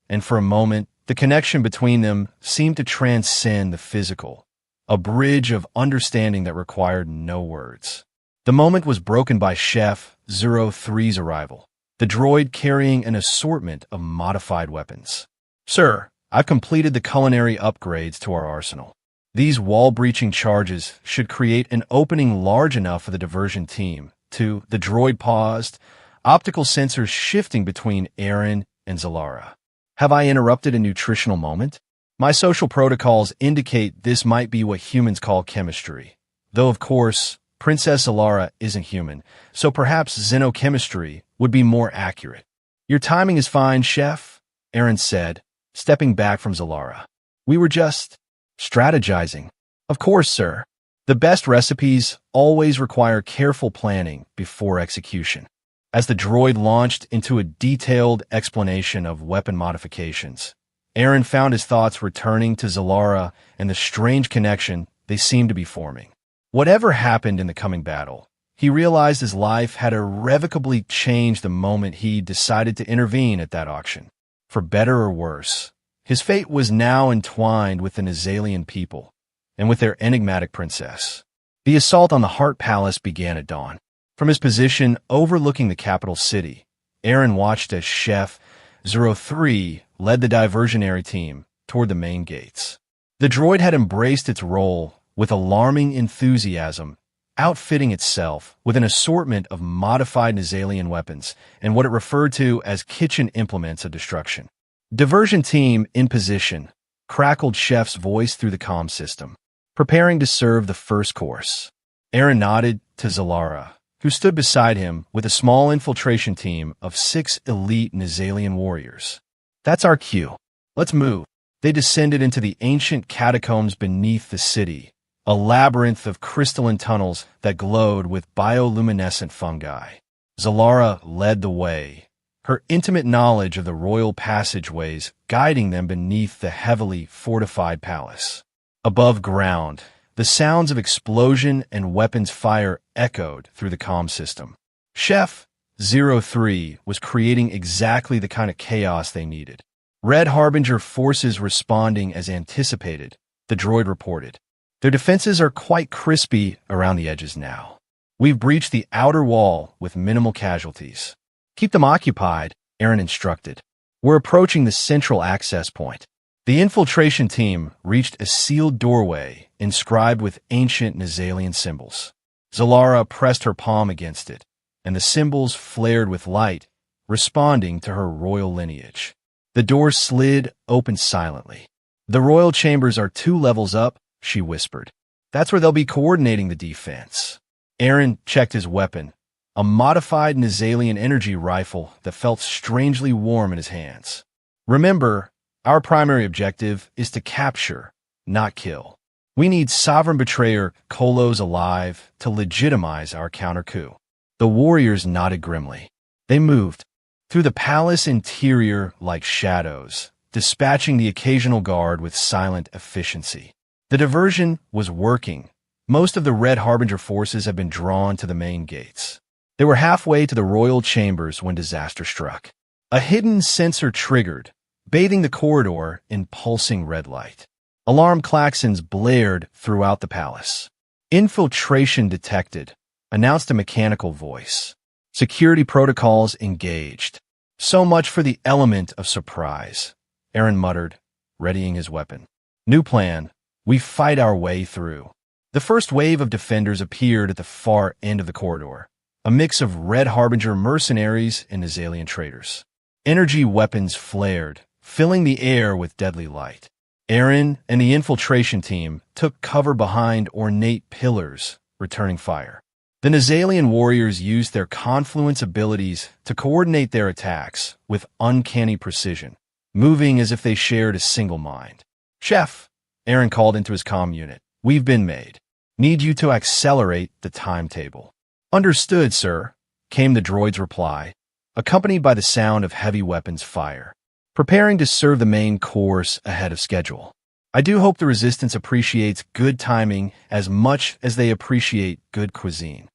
and for a moment, The connection between them seemed to transcend the physical, a bridge of understanding that required no words. The moment was broken by Chef 03's arrival, the droid carrying an assortment of modified weapons. "Sir, I've completed the culinary upgrades to our arsenal. These wall-breaching charges should create an opening large enough for the diversion team to..." The droid paused, optical sensors shifting between Aaron and Zalara. "Have I interrupted a nutritional moment? My social protocols indicate this might be what humans call chemistry. Though, of course, Princess Zalara isn't human, so perhaps xenochemistry would be more accurate." "Your timing is fine, Chef," Aaron said, stepping back from Zalara. "We were just strategizing." "Of course, sir. The best recipes always require careful planning before execution." As the droid launched into a detailed explanation of weapon modifications, Aaron found his thoughts returning to Zalara and the strange connection they seemed to be forming. Whatever happened in the coming battle, he realized his life had irrevocably changed the moment he decided to intervene at that auction. For better or worse, his fate was now entwined with the Nazalian people and with their enigmatic princess. The assault on the Heart Palace began at dawn. From his position overlooking the capital city, Aaron watched as Chef 03 led the diversionary team toward the main gates. The droid had embraced its role with alarming enthusiasm, outfitting itself with an assortment of modified Nazalian weapons and what it referred to as kitchen implements of destruction. "Diversion team in position," crackled Chef's voice through the comm system, preparing to serve the first course. Aaron nodded to Zalara, who stood beside him with a small infiltration team of 6 elite Nazalian warriors. "That's our cue. Let's move." They descended into the ancient catacombs beneath the city, a labyrinth of crystalline tunnels that glowed with bioluminescent fungi. Zalara led the way, her intimate knowledge of the royal passageways guiding them beneath the heavily fortified palace. Above ground, the sounds of explosion and weapons fire echoed through the comm system. Chef 03 was creating exactly the kind of chaos they needed. "Red Harbinger forces responding as anticipated," the droid reported. "Their defenses are quite crispy around the edges now. We've breached the outer wall with minimal casualties." "Keep them occupied," Aaron instructed. "We're approaching the central access point." The infiltration team reached a sealed doorway inscribed with ancient Nazalian symbols. Zalara pressed her palm against it, and the symbols flared with light, responding to her royal lineage. The door slid open silently. "The royal chambers are 2 levels up," she whispered. "That's where they'll be coordinating the defense." Aaron checked his weapon, a modified Nazalian energy rifle that felt strangely warm in his hands. "Remember, our primary objective is to capture, not kill. We need sovereign betrayer Kolos alive to legitimize our counter-coup." The warriors nodded grimly. They moved through the palace interior like shadows, dispatching the occasional guard with silent efficiency. The diversion was working. Most of the Red Harbinger forces had been drawn to the main gates. They were halfway to the royal chambers when disaster struck. A hidden sensor triggered, bathing the corridor in pulsing red light. Alarm klaxons blared throughout the palace. "Infiltration detected," announced a mechanical voice. Security protocols engaged. "So much for the element of surprise," Aaron muttered, readying his weapon. "New plan. We fight our way through." The first wave of defenders appeared at the far end of the corridor, a mix of Red Harbinger mercenaries and Nazalian traders. Energy weapons flared, filling the air with deadly light. Aaron and the infiltration team took cover behind ornate pillars, returning fire. The Nazalian warriors used their confluence abilities to coordinate their attacks with uncanny precision, moving as if they shared a single mind. "Chef," Aaron called into his comm unit, "we've been made. Need you to accelerate the timetable." "Understood, sir," came the droid's reply, accompanied by the sound of heavy weapons fire. "Preparing to serve the main course ahead of schedule. I do hope the Resistance appreciates good timing as much as they appreciate good cuisine."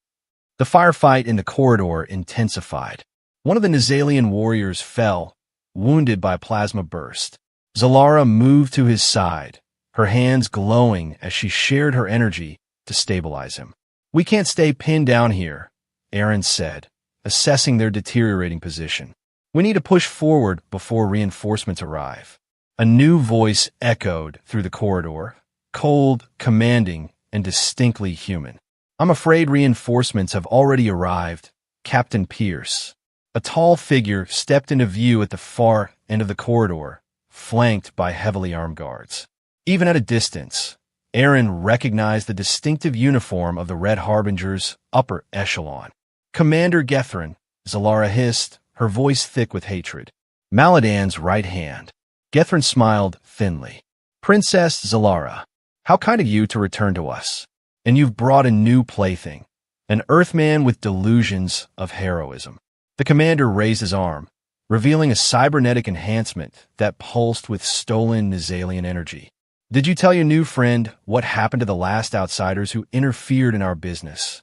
The firefight in the corridor intensified. One of the Nazalian warriors fell, wounded by a plasma burst. Zalara moved to his side, her hands glowing as she shared her energy to stabilize him. "We can't stay pinned down here," Aaron said, assessing their deteriorating position. "We need to push forward before reinforcements arrive." A new voice echoed through the corridor, cold, commanding, and distinctly human. "I'm afraid reinforcements have already arrived, Captain Pierce." A tall figure stepped into view at the far end of the corridor, flanked by heavily armed guards. Even at a distance, Aaron recognized the distinctive uniform of the Red Harbinger's upper echelon. "Commander Gethrin," Zalara hissed, her voice thick with hatred. Maladan's right hand. Gethrin smiled thinly. "Princess Zalara, how kind of you to return to us. And you've brought a new plaything, an Earthman with delusions of heroism." The commander raised his arm, revealing a cybernetic enhancement that pulsed with stolen Nizalian energy. "Did you tell your new friend what happened to the last outsiders who interfered in our business?"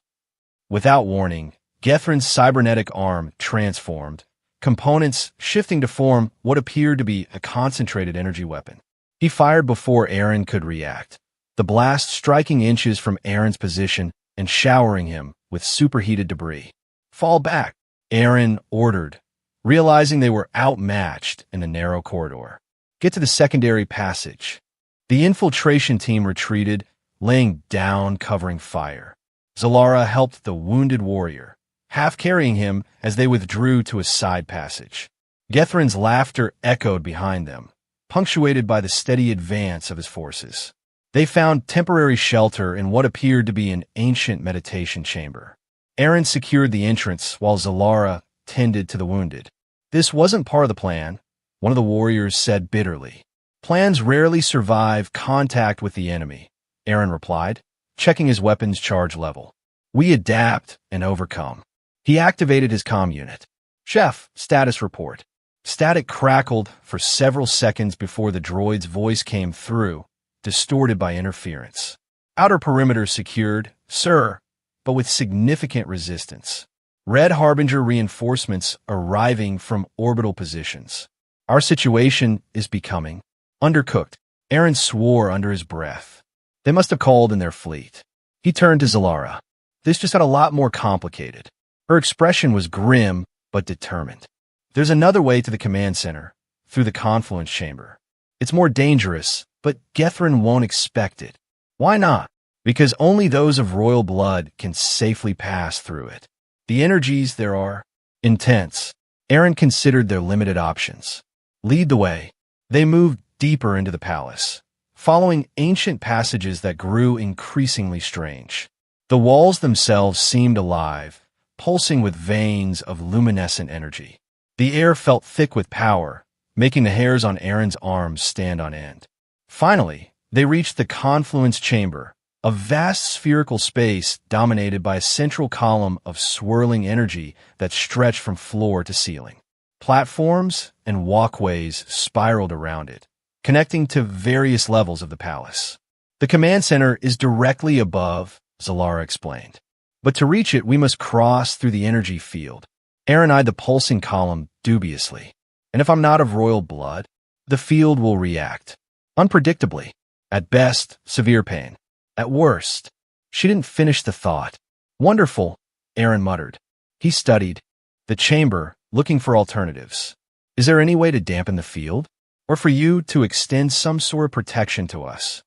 Without warning, Gethrin's cybernetic arm transformed, components shifting to form what appeared to be a concentrated energy weapon. He fired before Aaron could react, the blast striking inches from Aaron's position and showering him with superheated debris. "Fall back," Aaron ordered, realizing they were outmatched in the narrow corridor. "Get to the secondary passage." The infiltration team retreated, laying down covering fire. Zalara helped the wounded warrior, half carrying him as they withdrew to a side passage. Gethrin's laughter echoed behind them, punctuated by the steady advance of his forces. They found temporary shelter in what appeared to be an ancient meditation chamber. Aaron secured the entrance while Zalara tended to the wounded. "This wasn't part of the plan," one of the warriors said bitterly. "Plans rarely survive contact with the enemy," Aaron replied, checking his weapon's charge level. "We adapt and overcome." He activated his comm unit. "Chef, status report." Static crackled for several seconds before the droid's voice came through, distorted by interference. "Outer perimeter secured, sir, but with significant resistance. Red Harbinger reinforcements arriving from orbital positions. Our situation is becoming undercooked." Aaron swore under his breath. They must have called in their fleet. He turned to Zalara. This just got a lot more complicated. Her expression was grim but determined. "There's another way to the command center, through the confluence chamber. It's more dangerous, but Gethrin won't expect it." "Why not?" "Because only those of royal blood can safely pass through it. The energies there are intense." Aaron considered their limited options. "Lead the way." They moved deeper into the palace, following ancient passages that grew increasingly strange. The walls themselves seemed alive, pulsing with veins of luminescent energy. The air felt thick with power, making the hairs on Aaron's arms stand on end. Finally, they reached the confluence chamber, a vast spherical space dominated by a central column of swirling energy that stretched from floor to ceiling. Platforms and walkways spiraled around it, connecting to various levels of the palace. "The command center is directly above," Zalara explained. "But to reach it, we must cross through the energy field." Aaron eyed the pulsing column dubiously. "And if I'm not of royal blood, the field will react. Unpredictably. At best, severe pain. At worst." She didn't finish the thought. "Wonderful," Aaron muttered. He studied the chamber, looking for alternatives. "Is there any way to dampen the field? Or for you to extend some sort of protection to us?"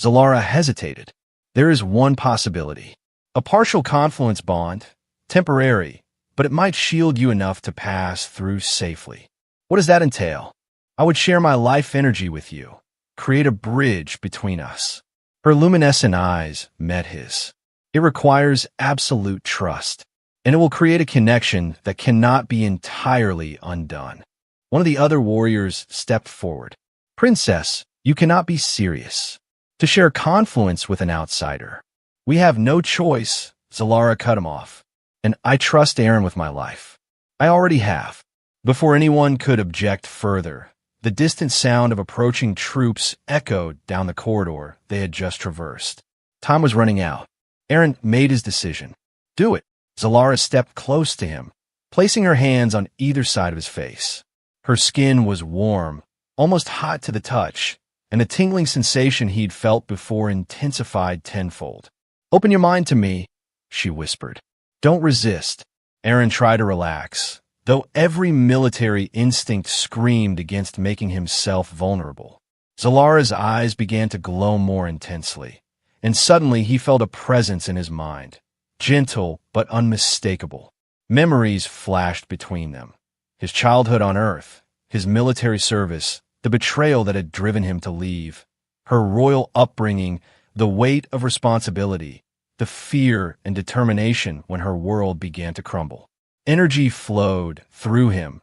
Zalara hesitated. "There is one possibility. A partial confluence bond, temporary, but it might shield you enough to pass through safely." "What does that entail?" "I would share my life energy with you, create a bridge between us." Her luminescent eyes met his. "It requires absolute trust, and it will create a connection that cannot be entirely undone." One of the other warriors stepped forward. "Princess, you cannot be serious. To share confluence with an outsider." "We have no choice," Zalara cut him off. "And I trust Aaron with my life. I already have." Before anyone could object further, the distant sound of approaching troops echoed down the corridor they had just traversed. Time was running out. Aaron made his decision. "Do it." Zalara stepped close to him, placing her hands on either side of his face. Her skin was warm, almost hot to the touch, and the tingling sensation he'd felt before intensified tenfold. "Open your mind to me," she whispered. "Don't resist." Aaron tried to relax, though every military instinct screamed against making himself vulnerable. Zalara's eyes began to glow more intensely, and suddenly he felt a presence in his mind, gentle but unmistakable. Memories flashed between them. His childhood on Earth, his military service, the betrayal that had driven him to leave, her royal upbringing, the weight of responsibility, the fear and determination when her world began to crumble. Energy flowed through him,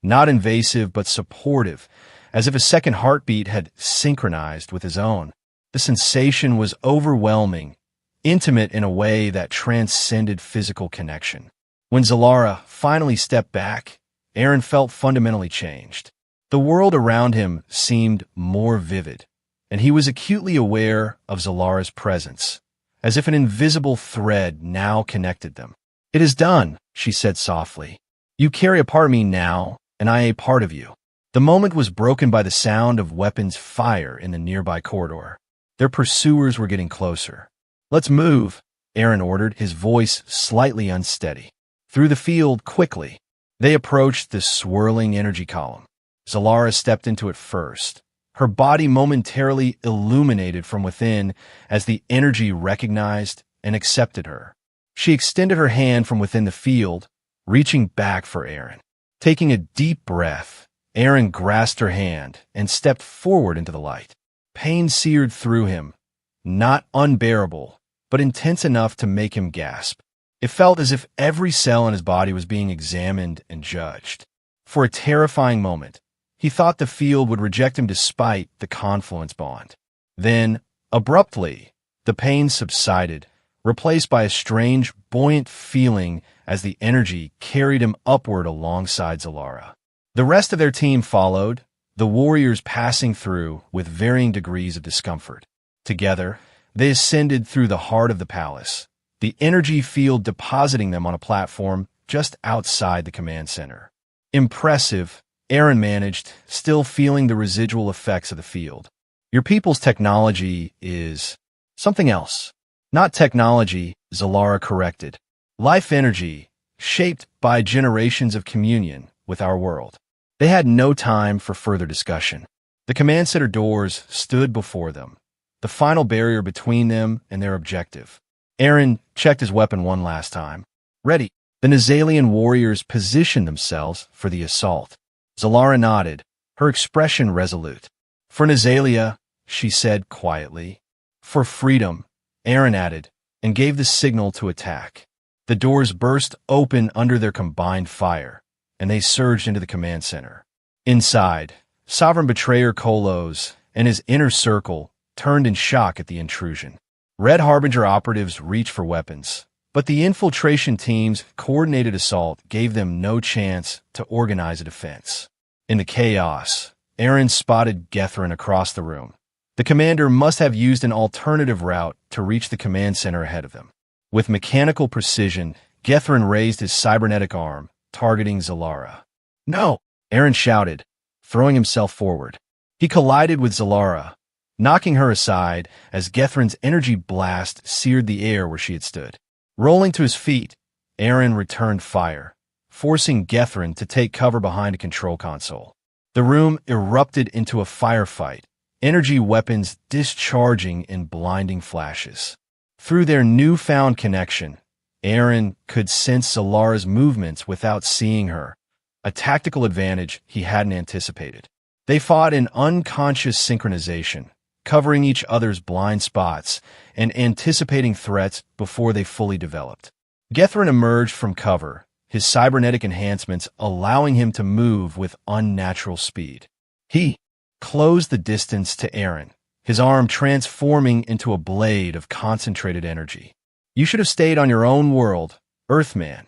not invasive but supportive, as if a second heartbeat had synchronized with his own. The sensation was overwhelming, intimate in a way that transcended physical connection. When Zalara finally stepped back, Aaron felt fundamentally changed. The world around him seemed more vivid, and he was acutely aware of Zalara's presence, as if an invisible thread now connected them. "It is done," she said softly. "You carry a part of me now, and I a part of you." The moment was broken by the sound of weapons fire in the nearby corridor. Their pursuers were getting closer. "Let's move," Aaron ordered, his voice slightly unsteady. Through the field, quickly. They approached the swirling energy column. Zalara stepped into it first, her body momentarily illuminated from within as the energy recognized and accepted her. She extended her hand from within the field, reaching back for Aaron. Taking a deep breath, Aaron grasped her hand and stepped forward into the light. Pain seared through him, not unbearable, but intense enough to make him gasp. It felt as if every cell in his body was being examined and judged. For a terrifying moment, he thought the field would reject him despite the confluence bond. Then, abruptly, the pain subsided, replaced by a strange, buoyant feeling as the energy carried him upward alongside Zalara. The rest of their team followed, the warriors passing through with varying degrees of discomfort. Together, they ascended through the heart of the palace, the energy field depositing them on a platform just outside the command center. Impressive, Aaron managed, still feeling the residual effects of the field. "Your people's technology is something else." "Not technology," Zalara corrected. "Life energy, shaped by generations of communion with our world." They had no time for further discussion. The command center doors stood before them, the final barrier between them and their objective. Aaron checked his weapon one last time. "Ready." The Nazalian warriors positioned themselves for the assault. Zalara nodded, her expression resolute. "For Nazalia," she said quietly. "For freedom," Aaron added, and gave the signal to attack. The doors burst open under their combined fire, and they surged into the command center. Inside, Sovereign Betrayer Kolos and his inner circle turned in shock at the intrusion. Red Harbinger operatives reached for weapons, but the infiltration team's coordinated assault gave them no chance to organize a defense. In the chaos, Aaron spotted Gethrin across the room. The commander must have used an alternative route to reach the command center ahead of them. With mechanical precision, Gethrin raised his cybernetic arm, targeting Zalara. "No!" Aaron shouted, throwing himself forward. He collided with Zalara, knocking her aside as Gethrin's energy blast seared the air where she had stood. Rolling to his feet, Aaron returned fire, forcing Gethrin to take cover behind a control console. The room erupted into a firefight, energy weapons discharging in blinding flashes. Through their newfound connection, Aaron could sense Zalara's movements without seeing her, a tactical advantage he hadn't anticipated. They fought in unconscious synchronization, covering each other's blind spots and anticipating threats before they fully developed. Gethrin emerged from cover, his cybernetic enhancements allowing him to move with unnatural speed. He closed the distance to Aaron, his arm transforming into a blade of concentrated energy. "You should have stayed on your own world, Earthman,"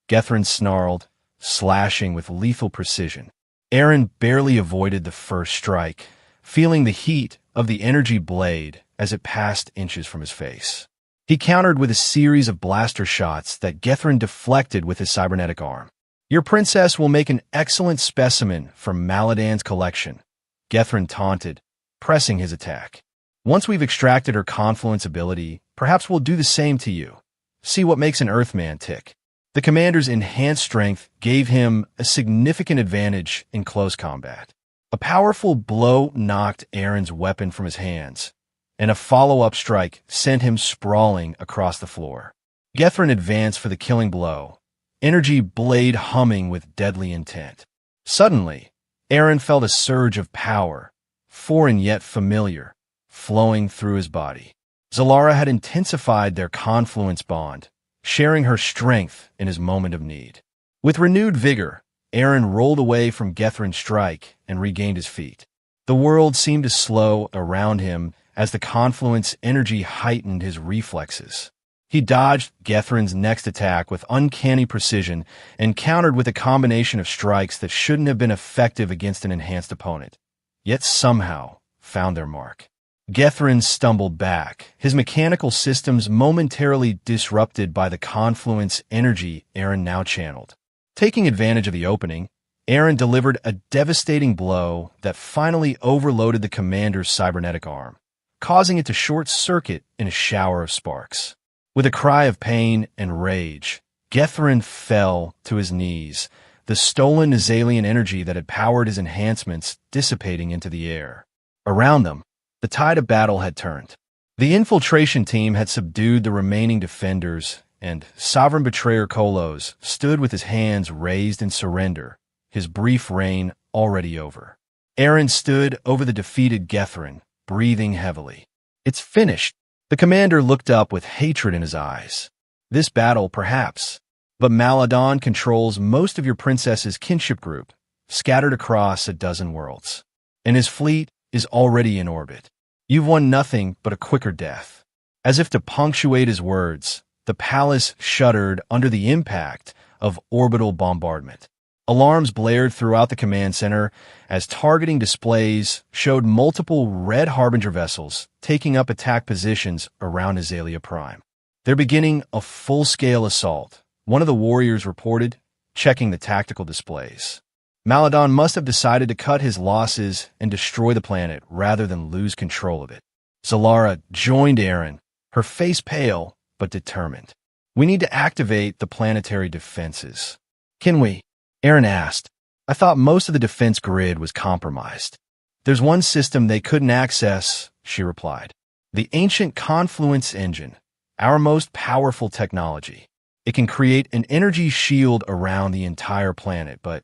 Gethrin snarled, slashing with lethal precision. Aaron barely avoided the first strike, feeling the heat of the energy blade as it passed inches from his face. He countered with a series of blaster shots that Gethrin deflected with his cybernetic arm. "Your princess will make an excellent specimen from Maladan's collection," Gethrin taunted, pressing his attack. Once we've extracted her confluence ability, perhaps we'll do the same to you. See what makes an Earthman tick. The commander's enhanced strength gave him a significant advantage in close combat. A powerful blow knocked Aaron's weapon from his hands, and a follow-up strike sent him sprawling across the floor. Gethrin advanced for the killing blow, energy blade humming with deadly intent. Suddenly, Aaron felt a surge of power, foreign yet familiar, flowing through his body. Zalara had intensified their confluence bond, sharing her strength in his moment of need. With renewed vigor, Aaron rolled away from Gethrin's strike and regained his feet. The world seemed to slow around him as the confluence energy heightened his reflexes. He dodged Gethrin's next attack with uncanny precision and countered with a combination of strikes that shouldn't have been effective against an enhanced opponent, yet somehow found their mark. Gethrin stumbled back, his mechanical systems momentarily disrupted by the confluence energy Aaron now channeled. Taking advantage of the opening, Aaron delivered a devastating blow that finally overloaded the commander's cybernetic arm, causing it to short-circuit in a shower of sparks. With a cry of pain and rage, Gethrin fell to his knees, the stolen Azalian energy that had powered his enhancements dissipating into the air. Around them, the tide of battle had turned. The infiltration team had subdued the remaining defenders, and Sovereign Betrayer Kolos stood with his hands raised in surrender, his brief reign already over. Aaron stood over the defeated Gethrin, breathing heavily. It's finished. The commander looked up with hatred in his eyes. This battle, perhaps, but Maladon controls most of your princess's kinship group, scattered across a dozen worlds, and his fleet is already in orbit. You've won nothing but a quicker death. As if to punctuate his words, the palace shuddered under the impact of orbital bombardment. Alarms blared throughout the command center as targeting displays showed multiple Red Harbinger vessels taking up attack positions around Azalea Prime. They're beginning a full-scale assault, one of the warriors reported, checking the tactical displays. Maladon must have decided to cut his losses and destroy the planet rather than lose control of it. Zalara joined Aaron, her face pale but determined. We need to activate the planetary defenses. Can we? Aaron asked. I thought most of the defense grid was compromised. There's one system they couldn't access, she replied. The ancient confluence engine, our most powerful technology. It can create an energy shield around the entire planet, but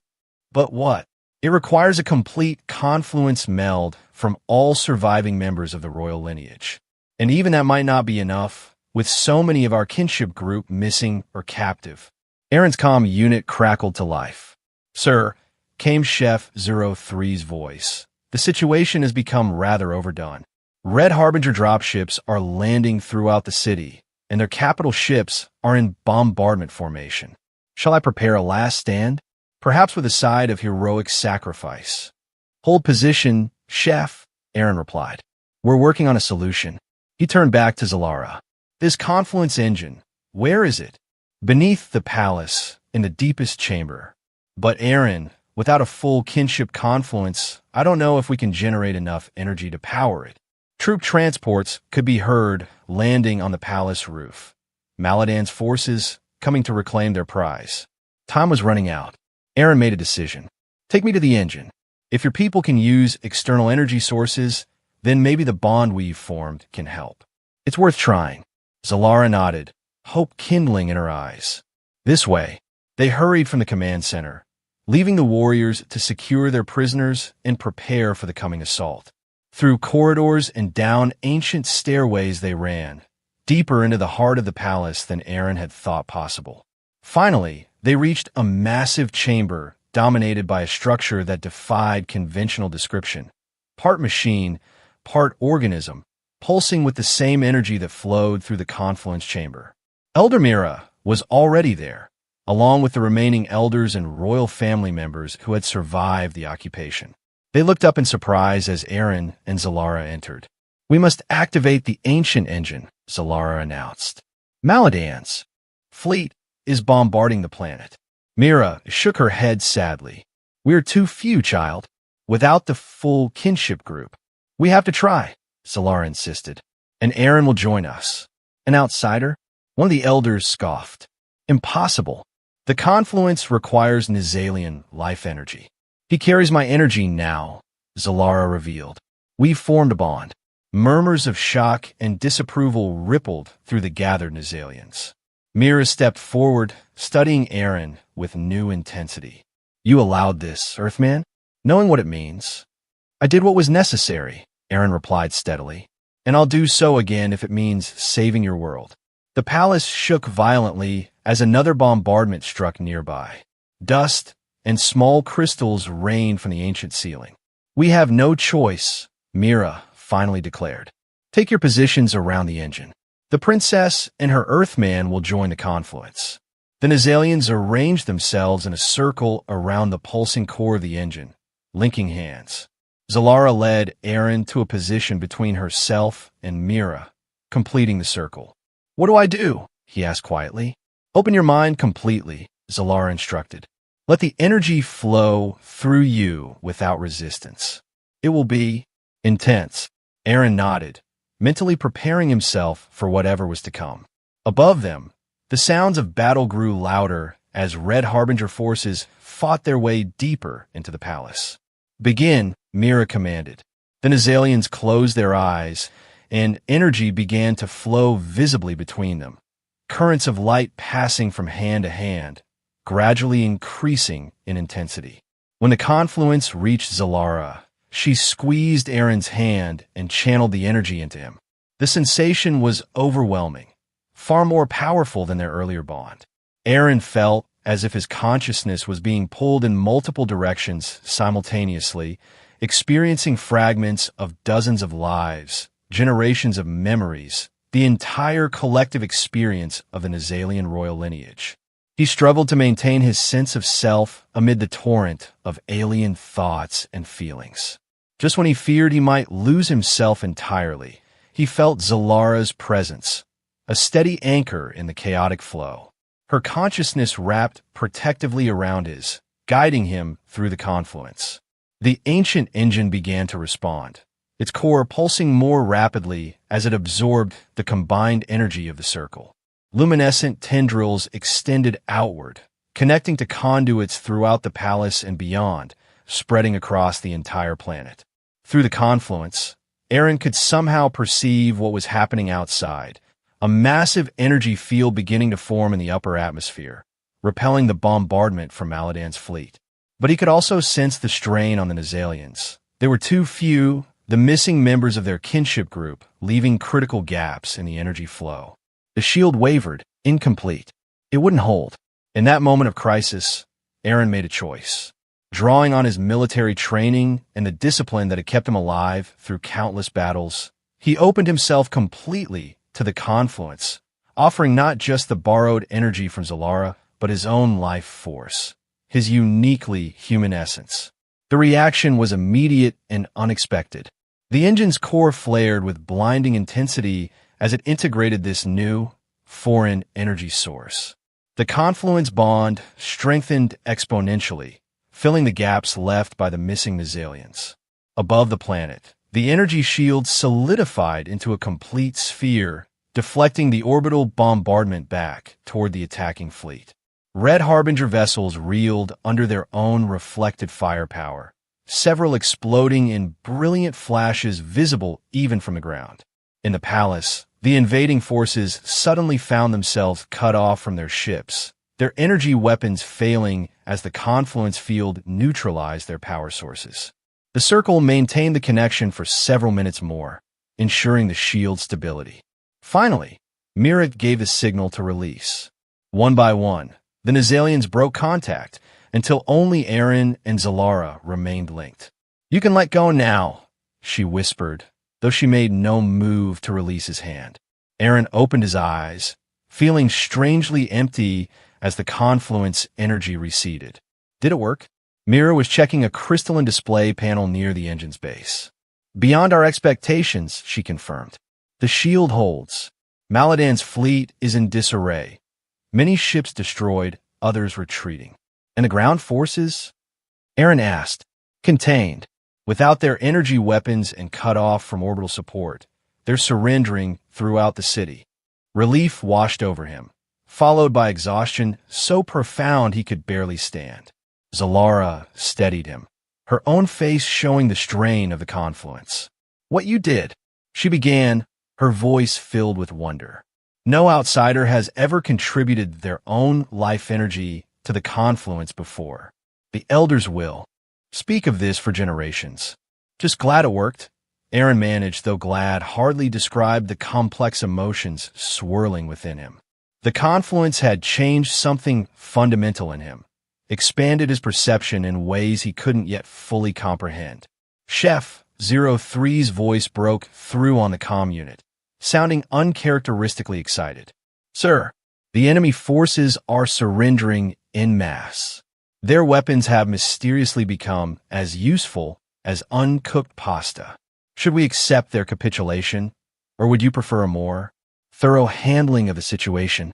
what? It requires a complete confluence meld from all surviving members of the royal lineage. And even that might not be enough, with so many of our kinship group missing or captive. Aaron's comm unit crackled to life. Sir, came Chef 03's voice. The situation has become rather overdone. Red Harbinger dropships are landing throughout the city, and their capital ships are in bombardment formation. Shall I prepare a last stand? Perhaps with a side of heroic sacrifice. Hold position, Chef, Aaron replied. We're working on a solution. He turned back to Zalara. This confluence engine, where is it? Beneath the palace, in the deepest chamber. But Aaron, without a full kinship confluence, I don't know if we can generate enough energy to power it. Troop transports could be heard landing on the palace roof. Maladan's forces coming to reclaim their prize. Time was running out. Aaron made a decision. Take me to the engine. If your people can use external energy sources, then maybe the bond we've formed can help. It's worth trying. Zalara nodded, hope kindling in her eyes. This way, they hurried from the command center, leaving the warriors to secure their prisoners and prepare for the coming assault. Through corridors and down ancient stairways they ran, deeper into the heart of the palace than Aaron had thought possible. Finally, they reached a massive chamber dominated by a structure that defied conventional description. Part machine, part organism, pulsing with the same energy that flowed through the confluence chamber. Elder Mira was already there, along with the remaining elders and royal family members who had survived the occupation. They looked up in surprise as Aaron and Zalara entered. We must activate the ancient engine, Zalara announced. Maladan's fleet is bombarding the planet. Mira shook her head sadly. We're too few, child. without the full kinship group. We have to try, Solara insisted. And Aaron will join us. An outsider? One of the elders scoffed. Impossible. The confluence requires Nizalian life energy. He carries my energy now, Zalara revealed. We've formed a bond. Murmurs of shock and disapproval rippled through the gathered Nizalians. Mira stepped forward, studying Aaron with new intensity. You allowed this, Earthman? Knowing what it means. I did what was necessary, Aaron replied steadily. And I'll do so again if it means saving your world. The palace shook violently as another bombardment struck nearby. Dust and small crystals rained from the ancient ceiling. We have no choice, Mira finally declared. Take your positions around the engine. The princess and her Earthman will join the confluence. The Nizalians arranged themselves in a circle around the pulsing core of the engine, linking hands. Zalara led Aaron to a position between herself and Mira, completing the circle. What do I do? He asked quietly. Open your mind completely, Zalara instructed. Let the energy flow through you without resistance. It will be intense. Aaron nodded, mentally preparing himself for whatever was to come. Above them, the sounds of battle grew louder as Red Harbinger forces fought their way deeper into the palace. Begin, Mira commanded. The Nizalians closed their eyes, and energy began to flow visibly between them, currents of light passing from hand to hand, gradually increasing in intensity. When the confluence reached Zalara, she squeezed Aaron's hand and channeled the energy into him. The sensation was overwhelming, far more powerful than their earlier bond. Aaron felt as if his consciousness was being pulled in multiple directions simultaneously, experiencing fragments of dozens of lives, generations of memories, the entire collective experience of the Nizalian royal lineage. He struggled to maintain his sense of self amid the torrent of alien thoughts and feelings. Just when he feared he might lose himself entirely, he felt Zalara's presence, a steady anchor in the chaotic flow. Her consciousness wrapped protectively around his, guiding him through the confluence. The ancient engine began to respond, its core pulsing more rapidly as it absorbed the combined energy of the circle. Luminescent tendrils extended outward, connecting to conduits throughout the palace and beyond, spreading across the entire planet. Through the confluence, Aaron could somehow perceive what was happening outside, a massive energy field beginning to form in the upper atmosphere, repelling the bombardment from Maladan's fleet. But he could also sense the strain on the Nizalians. There were too few, the missing members of their kinship group, leaving critical gaps in the energy flow. The shield wavered, incomplete. It wouldn't hold. In that moment of crisis, Aaron made a choice. Drawing on his military training and the discipline that had kept him alive through countless battles, he opened himself completely to the confluence, offering not just the borrowed energy from Zalara, but his own life force, his uniquely human essence. The reaction was immediate and unexpected. The engine's core flared with blinding intensity as it integrated this new, foreign energy source. The confluence bond strengthened exponentially, filling the gaps left by the missing Nizalians. Above the planet, the energy shield solidified into a complete sphere, deflecting the orbital bombardment back toward the attacking fleet. Red Harbinger vessels reeled under their own reflected firepower, several exploding in brilliant flashes visible even from the ground. In the palace, the invading forces suddenly found themselves cut off from their ships, their energy weapons failing as the confluence field neutralized their power sources. The circle maintained the connection for several minutes more, ensuring the shield's stability. Finally, Mira gave the signal to release. One by one, the Nizalians broke contact until only Aaron and Zalara remained linked. "You can let go now," she whispered, though she made no move to release his hand. Aaron opened his eyes, feeling strangely empty as the confluence energy receded. Did it work? Mira was checking a crystalline display panel near the engine's base. "Beyond our expectations," she confirmed. "The shield holds. Maladan's fleet is in disarray. Many ships destroyed, others retreating. And the ground forces?" Aaron asked. "Contained. Without their energy weapons and cut off from orbital support, they're surrendering throughout the city. Relief washed over him, followed by exhaustion so profound he could barely stand. Zalara steadied him, her own face showing the strain of the confluence. "What you did," she began, her voice filled with wonder. "No outsider has ever contributed their own life energy to the confluence before. The elders will speak of this for generations." "Just glad it worked." Aaron managed, though glad hardly described the complex emotions swirling within him. The confluence had changed something fundamental in him, expanded his perception in ways he couldn't yet fully comprehend. Chef 03's voice broke through on the comm unit, sounding uncharacteristically excited. "Sir, the enemy forces are surrendering en masse. Their weapons have mysteriously become as useful as uncooked pasta. Should we accept their capitulation, or would you prefer a more thorough handling of the situation?"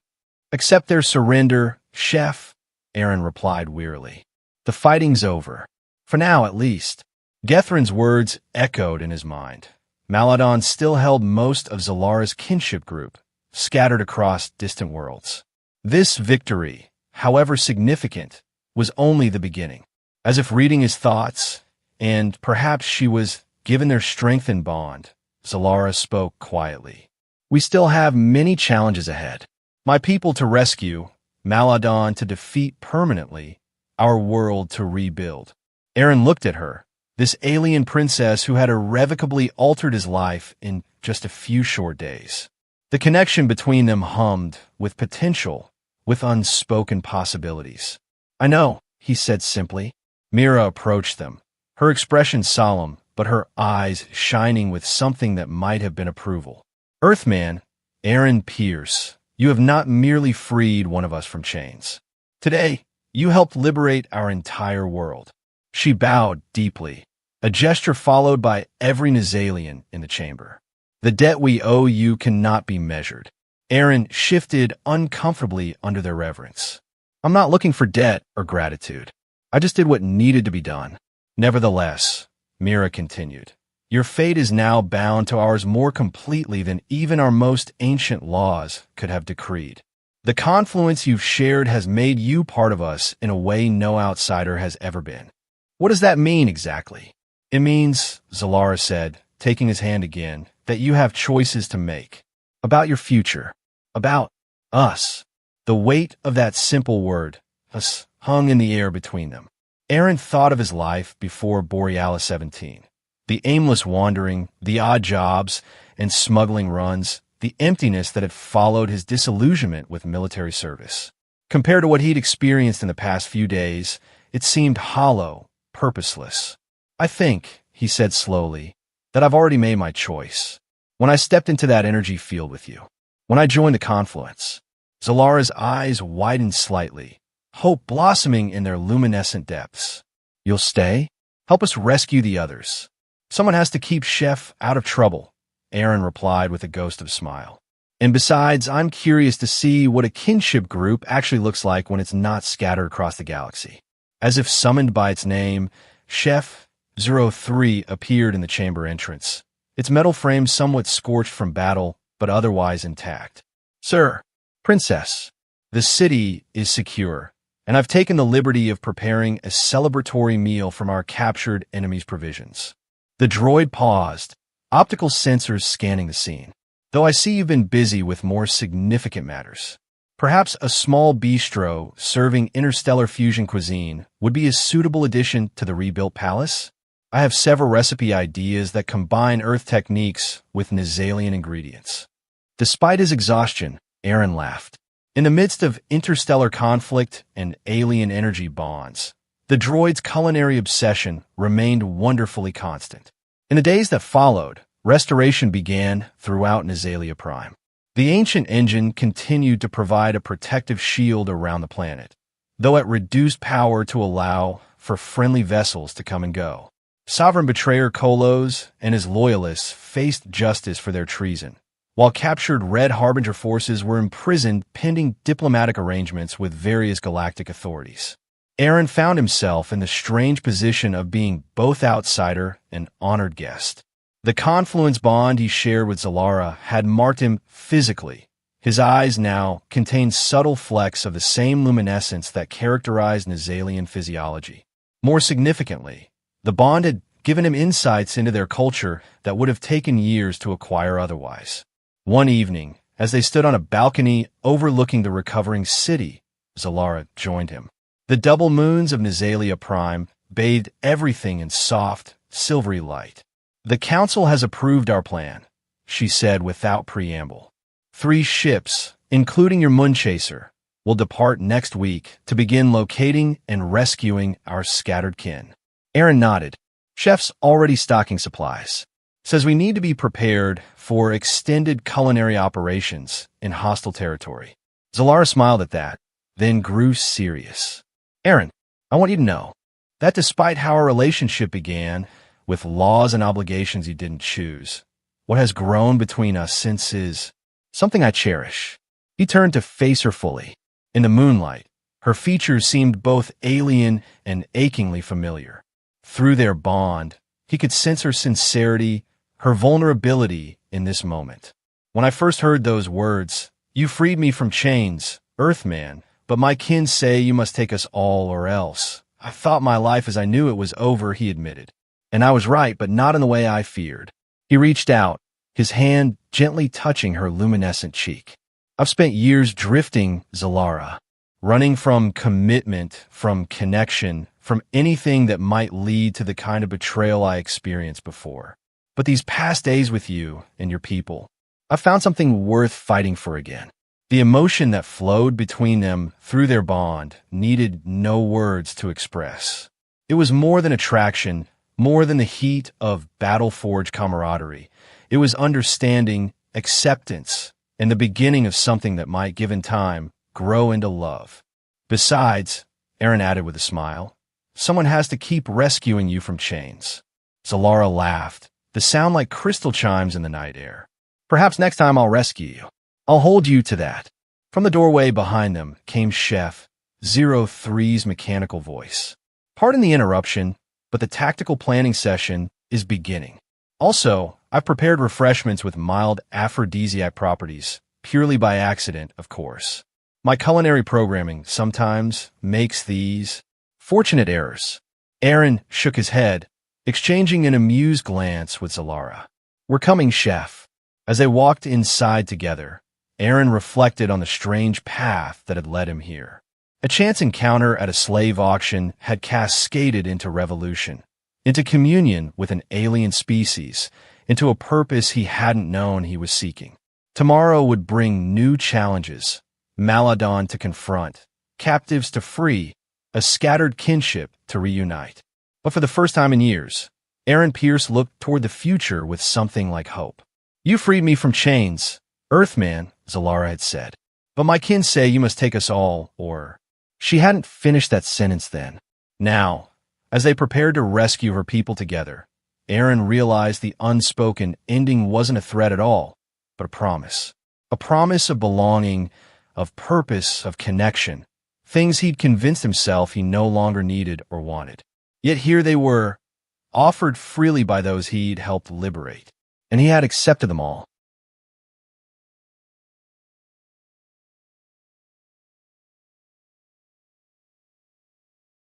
"Accept their surrender, Chef," Aaron replied wearily. "The fighting's over. For now, at least." Gethrin's words echoed in his mind. Maladon still held most of Zalara's kinship group, scattered across distant worlds. This victory, however significant, was only the beginning. As if reading his thoughts, and perhaps she was given their strength and bond, Zalara spoke quietly. "We still have many challenges ahead. My people to rescue, Maladon to defeat permanently, our world to rebuild." Aaron looked at her, this alien princess who had irrevocably altered his life in just a few short days. The connection between them hummed with potential, with unspoken possibilities. "I know," he said simply. Mira approached them, her expression solemn, but her eyes shining with something that might have been approval. "Earthman, Aaron Pierce, you have not merely freed one of us from chains. Today, you helped liberate our entire world." She bowed deeply, a gesture followed by every Nazalian in the chamber. "The debt we owe you cannot be measured." Aaron shifted uncomfortably under their reverence. "I'm not looking for debt or gratitude. I just did what needed to be done." "Nevertheless," Mira continued, "your fate is now bound to ours more completely than even our most ancient laws could have decreed. The confluence you've shared has made you part of us in a way no outsider has ever been." "What does that mean exactly?" "It means," Zalara said, taking his hand again, "that you have choices to make. About your future. About us." The weight of that simple word, us, hung in the air between them. Aaron thought of his life before Borealis 17. The aimless wandering, the odd jobs and smuggling runs, the emptiness that had followed his disillusionment with military service. Compared to what he'd experienced in the past few days, it seemed hollow, purposeless. "I think," he said slowly, "that I've already made my choice. When I stepped into that energy field with you, when I joined the confluence." Zalara's eyes widened slightly, hope blossoming in their luminescent depths. "You'll stay? Help us rescue the others. Someone has to keep Chef out of trouble," Aaron replied with a ghost of a smile. "And besides, I'm curious to see what a kinship group actually looks like when it's not scattered across the galaxy." As if summoned by its name, Chef 03 appeared in the chamber entrance, its metal frame somewhat scorched from battle, but otherwise intact. "Sir, Princess, the city is secure, and I've taken the liberty of preparing a celebratory meal from our captured enemy's provisions." The droid paused, optical sensors scanning the scene. "Though I see you've been busy with more significant matters. Perhaps a small bistro serving interstellar fusion cuisine would be a suitable addition to the rebuilt palace? I have several recipe ideas that combine Earth techniques with Nazalian ingredients." Despite his exhaustion, Aaron laughed. In the midst of interstellar conflict and alien energy bonds, the droid's culinary obsession remained wonderfully constant. In the days that followed, restoration began throughout Nazalia Prime. The ancient engine continued to provide a protective shield around the planet, though at reduced power to allow for friendly vessels to come and go. Sovereign betrayer Kolos and his loyalists faced justice for their treason, while captured Red Harbinger forces were imprisoned pending diplomatic arrangements with various galactic authorities. Aaron found himself in the strange position of being both outsider and honored guest. The confluence bond he shared with Zalara had marked him physically. His eyes now contained subtle flecks of the same luminescence that characterized Nazalian physiology. More significantly, the bond had given him insights into their culture that would have taken years to acquire otherwise. One evening, as they stood on a balcony overlooking the recovering city, Zalara joined him. The double moons of Nazalia Prime bathed everything in soft, silvery light. "The Council has approved our plan," she said without preamble. 3 ships, including your Moonchaser, will depart next week to begin locating and rescuing our scattered kin. Aaron nodded. "Chef's already stocking supplies. Says we need to be prepared for extended culinary operations in hostile territory." Zalara smiled at that, then grew serious. "Aaron, I want you to know that despite how our relationship began, with laws and obligations you didn't choose, what has grown between us since is something I cherish." He turned to face her fully. In the moonlight, her features seemed both alien and achingly familiar. Through their bond, he could sense her sincerity, her vulnerability in this moment. "When I first heard those words, 'You freed me from chains, Earthman, but my kin say you must take us all or else,' I thought my life as I knew it was over," he admitted. "And I was right, but not in the way I feared." He reached out, his hand gently touching her luminescent cheek. "I've spent years drifting, Zalara, running from commitment, from connection, from anything that might lead to the kind of betrayal I experienced before. But these past days with you and your people, I found something worth fighting for again." The emotion that flowed between them through their bond needed no words to express. It was more than attraction, more than the heat of battle-forged camaraderie. It was understanding, acceptance, and the beginning of something that might, given time, grow into love. "Besides," Aaron added with a smile, "someone has to keep rescuing you from chains." Zalara laughed, the sound like crystal chimes in the night air. "Perhaps next time I'll rescue you. I'll hold you to that." From the doorway behind them came Chef 03's mechanical voice. "Pardon the interruption, but the tactical planning session is beginning. Also, I've prepared refreshments with mild aphrodisiac properties, purely by accident, of course. My culinary programming sometimes makes these fortunate errors." Aaron shook his head, exchanging an amused glance with Zalara. "We're coming, Chef." As they walked inside together, Aaron reflected on the strange path that had led him here. A chance encounter at a slave auction had cascaded into revolution, into communion with an alien species, into a purpose he hadn't known he was seeking. Tomorrow would bring new challenges, Maladon to confront, captives to free, a scattered kinship to reunite. But for the first time in years, Aaron Pierce looked toward the future with something like hope. "You freed me from chains, Earthman," Zalara had said. "But my kin say you must take us all, or—" She hadn't finished that sentence then. Now, as they prepared to rescue her people together, Aaron realized the unspoken ending wasn't a threat at all, but a promise. A promise of belonging, of purpose, of connection, things he'd convinced himself he no longer needed or wanted. Yet here they were, offered freely by those he'd helped liberate, and he had accepted them all.